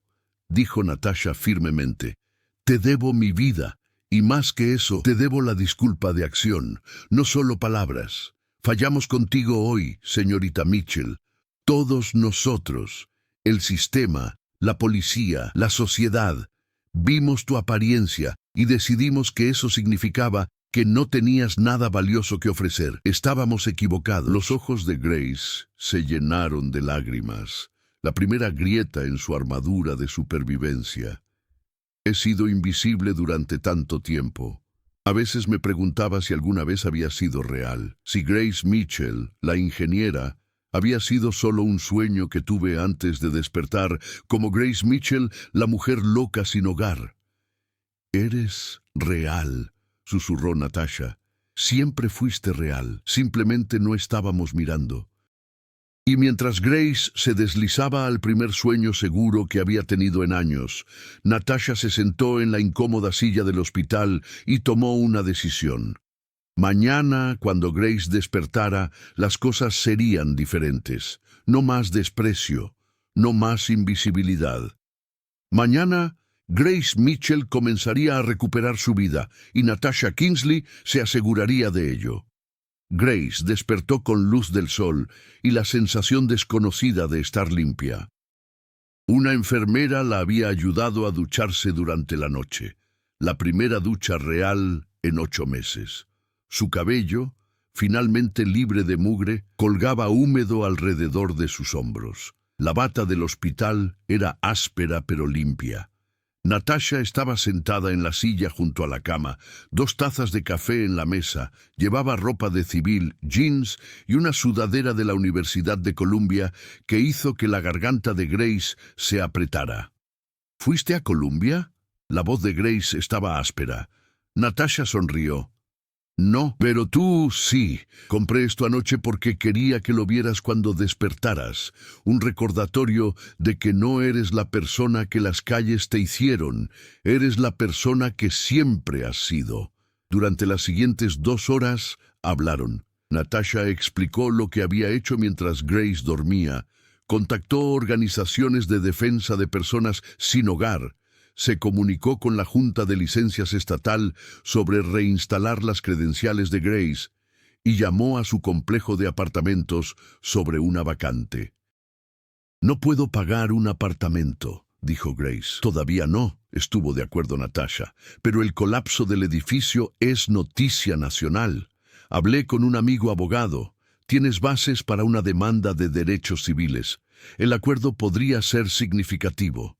Speaker 1: dijo Natasha firmemente. «Te debo mi vida, y más que eso, te debo la disculpa de acción, no solo palabras. Fallamos contigo hoy, señorita Mitchell. Todos nosotros, el sistema, la policía, la sociedad, vimos tu apariencia y decidimos que eso significaba que no tenías nada valioso que ofrecer. Estábamos equivocados». Los ojos de Grace se llenaron de lágrimas. La primera grieta en su armadura de supervivencia. «He sido invisible durante tanto tiempo. A veces me preguntaba si alguna vez había sido real, si Grace Mitchell, la ingeniera, Había sido solo un sueño que tuve antes de despertar, como Grace Mitchell, la mujer loca sin hogar. «Eres real», susurró Natasha. «Siempre fuiste real, simplemente no estábamos mirando». Y mientras Grace se deslizaba al primer sueño seguro que había tenido en años, Natasha se sentó en la incómoda silla del hospital y tomó una decisión. Mañana, cuando Grace despertara, las cosas serían diferentes. No más desprecio, no más invisibilidad. Mañana, Grace Mitchell comenzaría a recuperar su vida y Natasha Kingsley se aseguraría de ello. Grace despertó con luz del sol y la sensación desconocida de estar limpia. Una enfermera la había ayudado a ducharse durante la noche, la primera ducha real en 8 meses. Su cabello, finalmente libre de mugre, colgaba húmedo alrededor de sus hombros. La bata del hospital era áspera pero limpia. Natasha estaba sentada en la silla junto a la cama, 2 tazas de café en la mesa, llevaba ropa de civil, jeans y una sudadera de la Universidad de Columbia que hizo que la garganta de Grace se apretara. ¿Fuiste a Columbia? La voz de Grace estaba áspera. Natasha sonrió. No, pero tú sí. Compré esto anoche porque quería que lo vieras cuando despertaras. Un recordatorio de que no eres la persona que las calles te hicieron. Eres la persona que siempre has sido. Durante las siguientes 2 horas hablaron. Natasha explicó lo que había hecho mientras Grace dormía. Contactó organizaciones de defensa de personas sin hogar. Se comunicó con la Junta de Licencias Estatal sobre reinstalar las credenciales de Grace y llamó a su complejo de apartamentos sobre una vacante. «No puedo pagar un apartamento», dijo Grace. «Todavía no», estuvo de acuerdo Natasha, «pero el colapso del edificio es noticia nacional. Hablé con un amigo abogado. Tienes bases para una demanda de derechos civiles. El acuerdo podría ser significativo».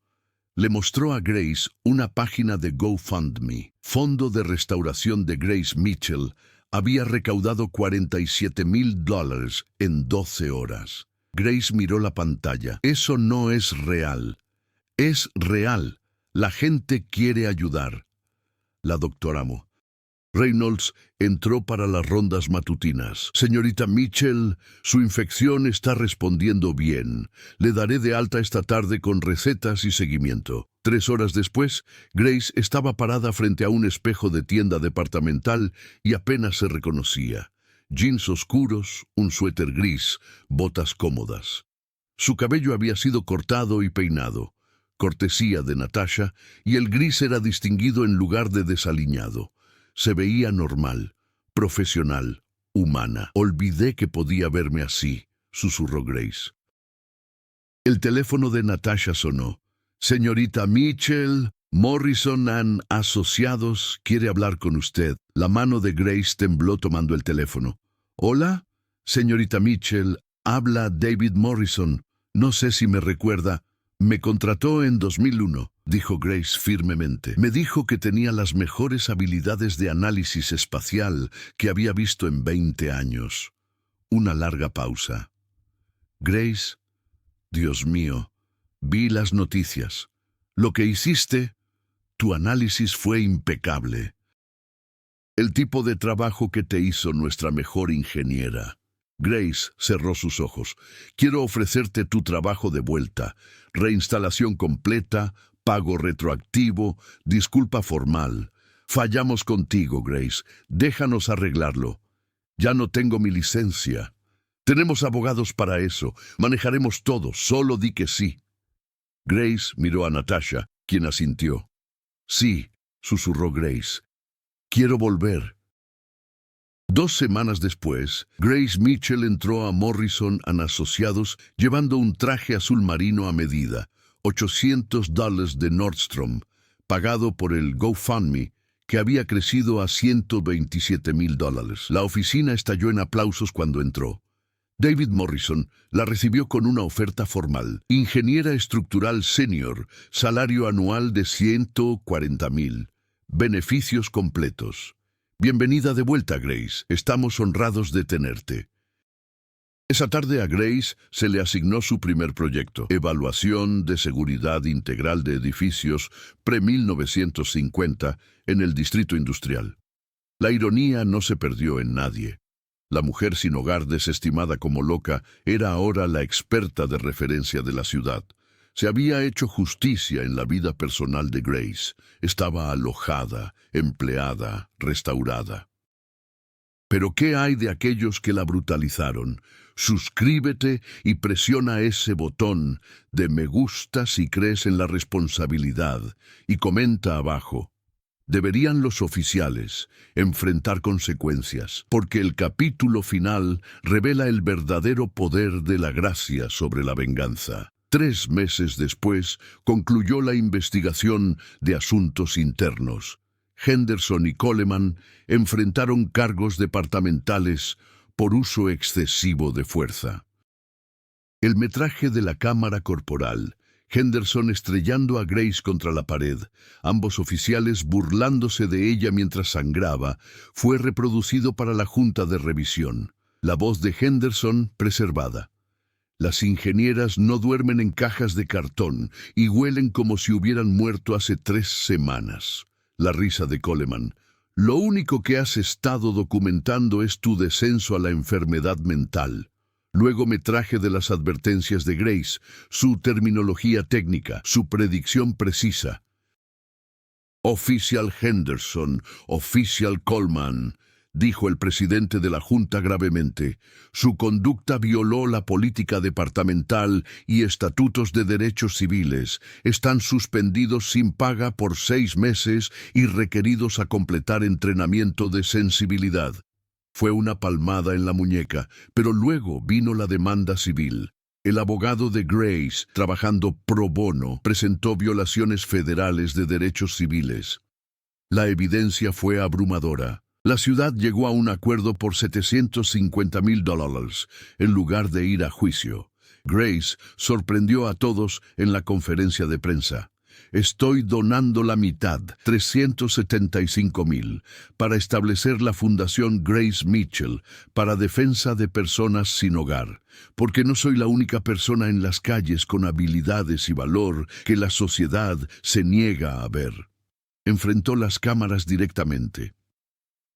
Speaker 1: Le mostró a Grace una página de GoFundMe. Fondo de Restauración de Grace Mitchell había recaudado $47,000 en 12 horas. Grace miró la pantalla. «Eso no es real». «Es real. La gente quiere ayudar». La doctora Mo. Reynolds entró para las rondas matutinas. «Señorita Mitchell, su infección está respondiendo bien. Le daré de alta esta tarde con recetas y seguimiento». 3 horas después, Grace estaba parada frente a un espejo de tienda departamental y apenas se reconocía. Jeans oscuros, un suéter gris, botas cómodas. Su cabello había sido cortado y peinado, cortesía de Natasha, y el gris era distinguido en lugar de desaliñado. Se veía normal, profesional, humana. «Olvidé que podía verme así», susurró Grace. El teléfono de Natasha sonó. «Señorita Mitchell, Morrison and Asociados quiere hablar con usted». La mano de Grace tembló tomando el teléfono. «Hola, señorita Mitchell, habla David Morrison. No sé si me recuerda. Me contrató en 2001. Dijo Grace firmemente. «Me dijo que tenía las mejores habilidades de análisis espacial que había visto en 20 años. Una larga pausa. «Grace, Dios mío, vi las noticias. Lo que hiciste, tu análisis fue impecable. El tipo de trabajo que te hizo nuestra mejor ingeniera». Grace cerró sus ojos. «Quiero ofrecerte tu trabajo de vuelta. Reinstalación completa, pago retroactivo, disculpa formal. Fallamos contigo, Grace. Déjanos arreglarlo. Ya no tengo mi licencia. Tenemos abogados para eso. Manejaremos todo. Solo di que sí». Grace miró a Natasha, quien asintió. «Sí», susurró Grace. «Quiero volver». 2 semanas después, Grace Mitchell entró a Morrison and Asociados llevando un traje azul marino a medida, $800 de Nordstrom, pagado por el GoFundMe, que había crecido a $127,000. La oficina estalló en aplausos cuando entró. David Morrison la recibió con una oferta formal. Ingeniera estructural senior, salario anual de $140,000, beneficios completos. «Bienvenida de vuelta, Grace. Estamos honrados de tenerte». Esa tarde a Grace se le asignó su primer proyecto, Evaluación de Seguridad Integral de Edificios pre-1950 en el Distrito Industrial. La ironía no se perdió en nadie. La mujer sin hogar, desestimada como loca, era ahora la experta de referencia de la ciudad. Se había hecho justicia en la vida personal de Grace. Estaba alojada, empleada, restaurada. Pero ¿qué hay de aquellos que la brutalizaron? Suscríbete y presiona ese botón de me gusta si crees en la responsabilidad y comenta abajo. ¿Deberían los oficiales enfrentar consecuencias? Porque el capítulo final revela el verdadero poder de la gracia sobre la venganza. 3 meses después, concluyó la investigación de asuntos internos. Henderson y Coleman enfrentaron cargos departamentales por uso excesivo de fuerza. El metraje de la cámara corporal, Henderson estrellando a Grace contra la pared, ambos oficiales burlándose de ella mientras sangraba, fue reproducido para la junta de revisión. La voz de Henderson preservada. Las ingenieras no duermen en cajas de cartón y huelen como si hubieran muerto hace 3 semanas. La risa de Coleman. Lo único que has estado documentando es tu descenso a la enfermedad mental. Luego metraje de las advertencias de Grace, su terminología técnica, su predicción precisa. Oficial Henderson, Oficial Coleman, dijo el presidente de la Junta gravemente. Su conducta violó la política departamental y estatutos de derechos civiles. Están suspendidos sin paga por 6 meses y requeridos a completar entrenamiento de sensibilidad. Fue una palmada en la muñeca, pero luego vino la demanda civil. El abogado de Grace, trabajando pro bono, presentó violaciones federales de derechos civiles. La evidencia fue abrumadora. La ciudad llegó a un acuerdo por $750,000 en lugar de ir a juicio. Grace sorprendió a todos en la conferencia de prensa. Estoy donando la mitad, $375,000, para establecer la Fundación Grace Mitchell para defensa de personas sin hogar, porque no soy la única persona en las calles con habilidades y valor que la sociedad se niega a ver. Enfrentó las cámaras directamente.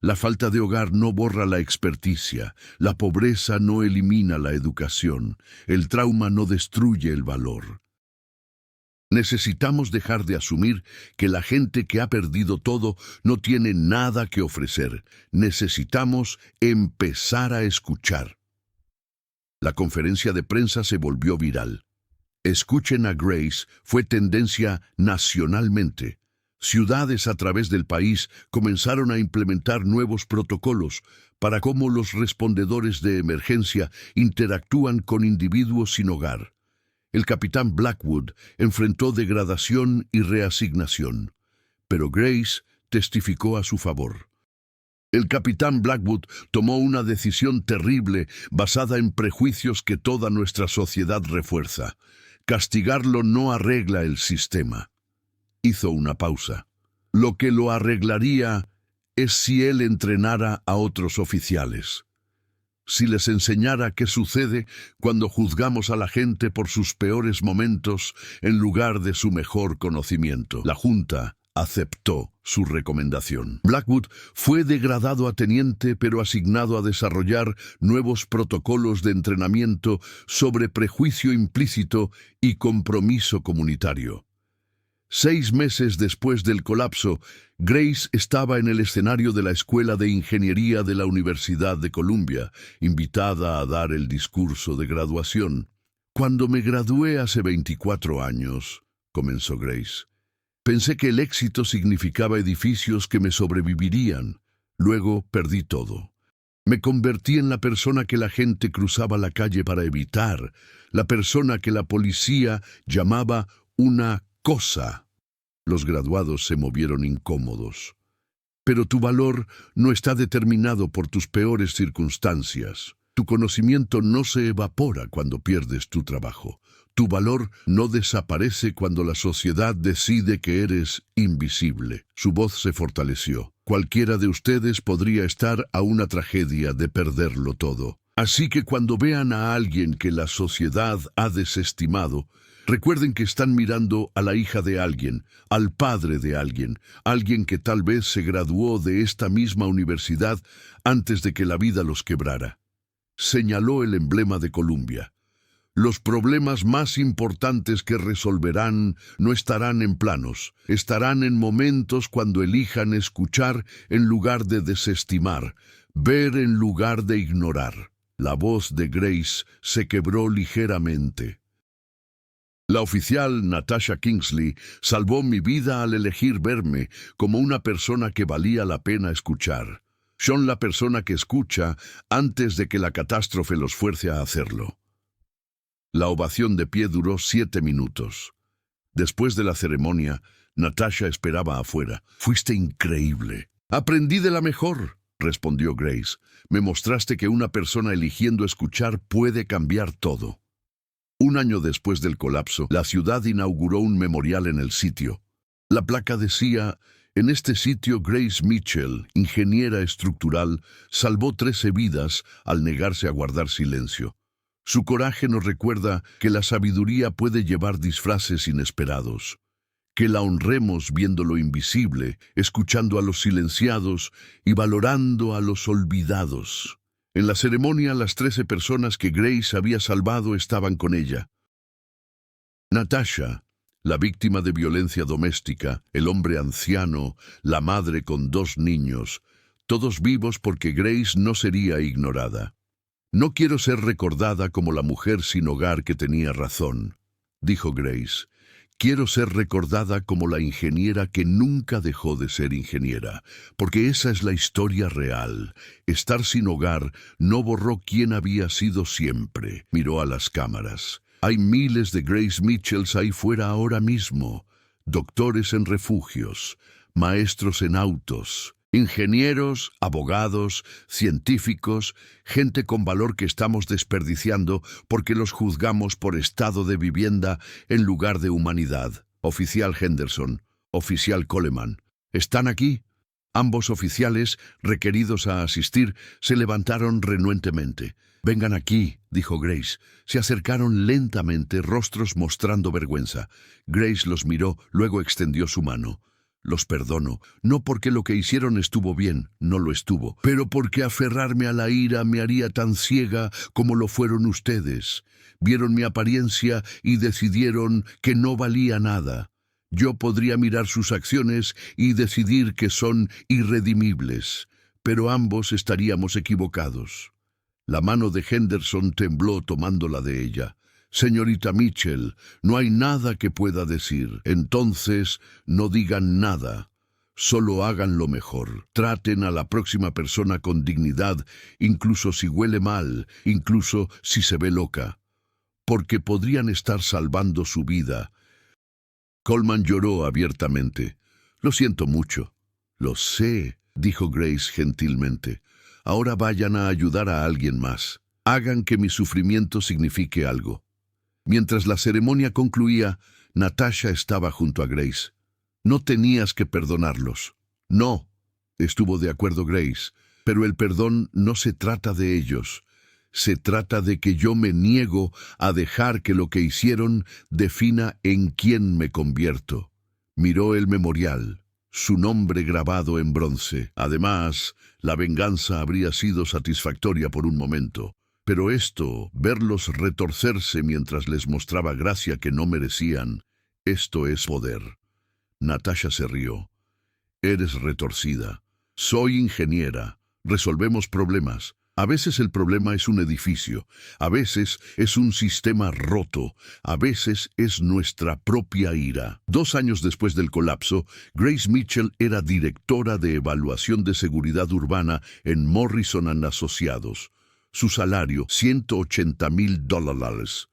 Speaker 1: La falta de hogar no borra la experticia, la pobreza no elimina la educación, el trauma no destruye el valor. Necesitamos dejar de asumir que la gente que ha perdido todo no tiene nada que ofrecer. Necesitamos empezar a escuchar. La conferencia de prensa se volvió viral. Escuchen a Grace fue tendencia nacionalmente. Ciudades a través del país comenzaron a implementar nuevos protocolos para cómo los respondedores de emergencia interactúan con individuos sin hogar. El capitán Blackwood enfrentó degradación y reasignación, pero Grace testificó a su favor. El capitán Blackwood tomó una decisión terrible basada en prejuicios que toda nuestra sociedad refuerza. Castigarlo no arregla el sistema. Hizo una pausa. Lo que lo arreglaría es si él entrenara a otros oficiales. Si les enseñara qué sucede cuando juzgamos a la gente por sus peores momentos en lugar de su mejor conocimiento. La Junta aceptó su recomendación. Blackwood fue degradado a teniente, pero asignado a desarrollar nuevos protocolos de entrenamiento sobre prejuicio implícito y compromiso comunitario. 6 meses después del colapso, Grace estaba en el escenario de la Escuela de Ingeniería de la Universidad de Columbia, invitada a dar el discurso de graduación. Cuando me gradué hace 24 años, comenzó Grace, pensé que el éxito significaba edificios que me sobrevivirían. Luego perdí todo. Me convertí en la persona que la gente cruzaba la calle para evitar, la persona que la policía llamaba una cosa. Los graduados se movieron incómodos. Pero tu valor no está determinado por tus peores circunstancias. Tu conocimiento no se evapora cuando pierdes tu trabajo. Tu valor no desaparece cuando la sociedad decide que eres invisible. Su voz se fortaleció. Cualquiera de ustedes podría estar a una tragedia de perderlo todo. Así que cuando vean a alguien que la sociedad ha desestimado, recuerden que están mirando a la hija de alguien, al padre de alguien que tal vez se graduó de esta misma universidad antes de que la vida los quebrara. Señaló el emblema de Columbia. Los problemas más importantes que resolverán no estarán en planos, estarán en momentos cuando elijan escuchar en lugar de desestimar, ver en lugar de ignorar. La voz de Grace se quebró ligeramente. La oficial Natasha Kingsley salvó mi vida al elegir verme como una persona que valía la pena escuchar. Son la persona que escucha antes de que la catástrofe los fuerce a hacerlo. La ovación de pie duró 7 minutos. Después de la ceremonia, Natasha esperaba afuera. «Fuiste increíble». «Aprendí de la mejor», respondió Grace. «Me mostraste que una persona eligiendo escuchar puede cambiar todo». Un año después del colapso, la ciudad inauguró un memorial en el sitio. La placa decía: «En este sitio, Grace Mitchell, ingeniera estructural, salvó 13 vidas al negarse a guardar silencio». Su coraje nos recuerda que la sabiduría puede llevar disfraces inesperados. Que la honremos viendo lo invisible, escuchando a los silenciados y valorando a los olvidados. En la ceremonia, las 13 personas que Grace había salvado estaban con ella. Natasha, la víctima de violencia doméstica, el hombre anciano, la madre con 2 niños, todos vivos porque Grace no sería ignorada. «No quiero ser recordada como la mujer sin hogar que tenía razón», dijo Grace. «Quiero ser recordada como la ingeniera que nunca dejó de ser ingeniera, porque esa es la historia real. Estar sin hogar no borró quién había sido siempre». Miró a las cámaras. «Hay miles de Grace Mitchells ahí fuera ahora mismo, doctores en refugios, maestros en autos, ingenieros, abogados, científicos, gente con valor que estamos desperdiciando porque los juzgamos por estado de vivienda en lugar de humanidad. Oficial Henderson, oficial Coleman, ¿están aquí?» Ambos oficiales, requeridos a asistir, se levantaron renuentemente. «Vengan aquí», dijo Grace. Se acercaron lentamente, rostros mostrando vergüenza. Grace los miró, luego extendió su mano. «Los perdono, no porque lo que hicieron estuvo bien, no lo estuvo, pero porque aferrarme a la ira me haría tan ciega como lo fueron ustedes. Vieron mi apariencia y decidieron que no valía nada. Yo podría mirar sus acciones y decidir que son irredimibles, pero ambos estaríamos equivocados». La mano de Henderson tembló tomando la de ella. «Señorita Mitchell, no hay nada que pueda decir. Entonces, no digan nada. Solo hagan lo mejor. Traten a la próxima persona con dignidad, incluso si huele mal, incluso si se ve loca. Porque podrían estar salvando su vida». Coleman lloró abiertamente. «Lo siento mucho». «Lo sé», dijo Grace gentilmente. «Ahora vayan a ayudar a alguien más. Hagan que mi sufrimiento signifique algo». Mientras la ceremonia concluía, Natasha estaba junto a Grace. «No tenías que perdonarlos». «No», estuvo de acuerdo Grace, «pero el perdón no se trata de ellos. Se trata de que yo me niego a dejar que lo que hicieron defina en quién me convierto». Miró el memorial, su nombre grabado en bronce. Además, la venganza habría sido satisfactoria por un momento. Pero esto, verlos retorcerse mientras les mostraba gracia que no merecían, esto es poder. Natasha se rió. «Eres retorcida. Soy ingeniera. Resolvemos problemas. A veces el problema es un edificio, a veces es un sistema roto, a veces es nuestra propia ira». 2 años después del colapso, Grace Mitchell era directora de evaluación de seguridad urbana en Morrison & Asociados. Su salario, $180,000.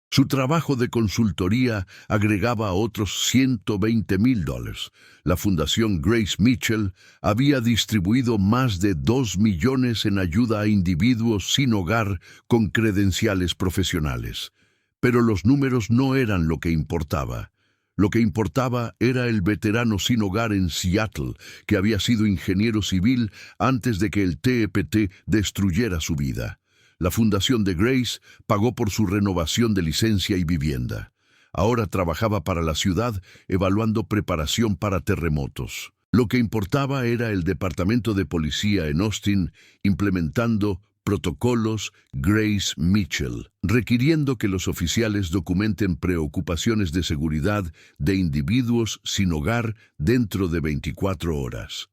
Speaker 1: Su trabajo de consultoría agregaba otros $120,000. La Fundación Grace Mitchell había distribuido más de 2 millones en ayuda a individuos sin hogar con credenciales profesionales. Pero los números no eran lo que importaba. Lo que importaba era el veterano sin hogar en Seattle, que había sido ingeniero civil antes de que el TEPT destruyera su vida. La fundación de Grace pagó por su renovación de licencia y vivienda. Ahora trabajaba para la ciudad evaluando preparación para terremotos. Lo que importaba era el departamento de policía en Austin implementando protocolos Grace Mitchell, requiriendo que los oficiales documenten preocupaciones de seguridad de individuos sin hogar dentro de 24 horas.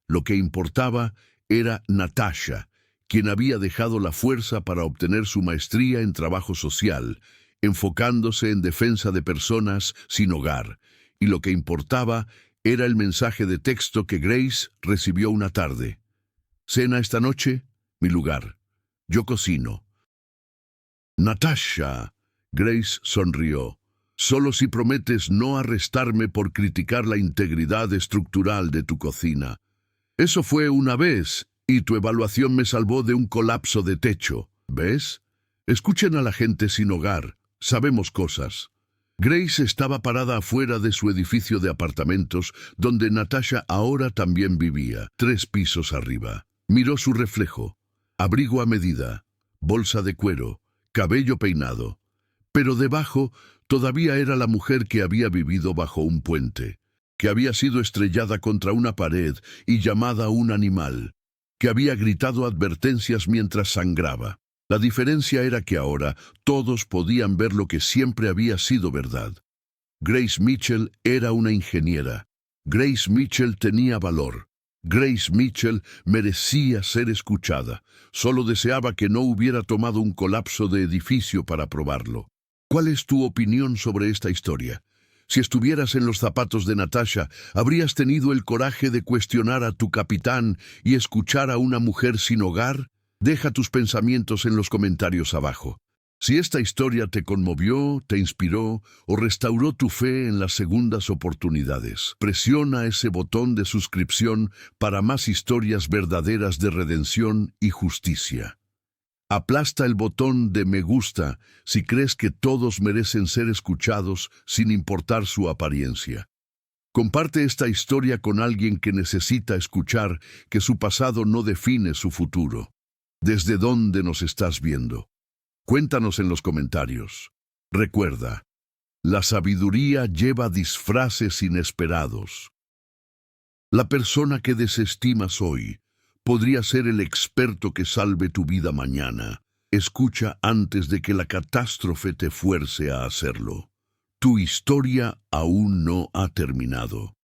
Speaker 1: Lo que importaba era Natasha, quien había dejado la fuerza para obtener su maestría en trabajo social, enfocándose en defensa de personas sin hogar, y lo que importaba era el mensaje de texto que Grace recibió una tarde. «Cena esta noche, mi lugar. Yo cocino». «Natasha», Grace sonrió, «solo si prometes no arrestarme por criticar la integridad estructural de tu cocina. Eso fue una vez, y tu evaluación me salvó de un colapso de techo. ¿Ves? Escuchen a la gente sin hogar. Sabemos cosas». Grace estaba parada afuera de su edificio de apartamentos, donde Natasha ahora también vivía, 3 pisos arriba. Miró su reflejo. Abrigo a medida, bolsa de cuero, cabello peinado. Pero debajo todavía era la mujer que había vivido bajo un puente, que había sido estrellada contra una pared y llamada un animal, que había gritado advertencias mientras sangraba. La diferencia era que ahora todos podían ver lo que siempre había sido verdad. Grace Mitchell era una ingeniera. Grace Mitchell tenía valor. Grace Mitchell merecía ser escuchada. Solo deseaba que no hubiera tomado un colapso de edificio para probarlo. ¿Cuál es tu opinión sobre esta historia? Si estuvieras en los zapatos de Natasha, ¿habrías tenido el coraje de cuestionar a tu capitán y escuchar a una mujer sin hogar? Deja tus pensamientos en los comentarios abajo. Si esta historia te conmovió, te inspiró o restauró tu fe en las segundas oportunidades, presiona ese botón de suscripción para más historias verdaderas de redención y justicia. Aplasta el botón de me gusta si crees que todos merecen ser escuchados sin importar su apariencia. Comparte esta historia con alguien que necesita escuchar que su pasado no define su futuro. ¿Desde dónde nos estás viendo? Cuéntanos en los comentarios. Recuerda, la sabiduría lleva disfraces inesperados. La persona que desestimas hoy podría ser el experto que salve tu vida mañana. Escucha antes de que la catástrofe te fuerce a hacerlo. Tu historia aún no ha terminado.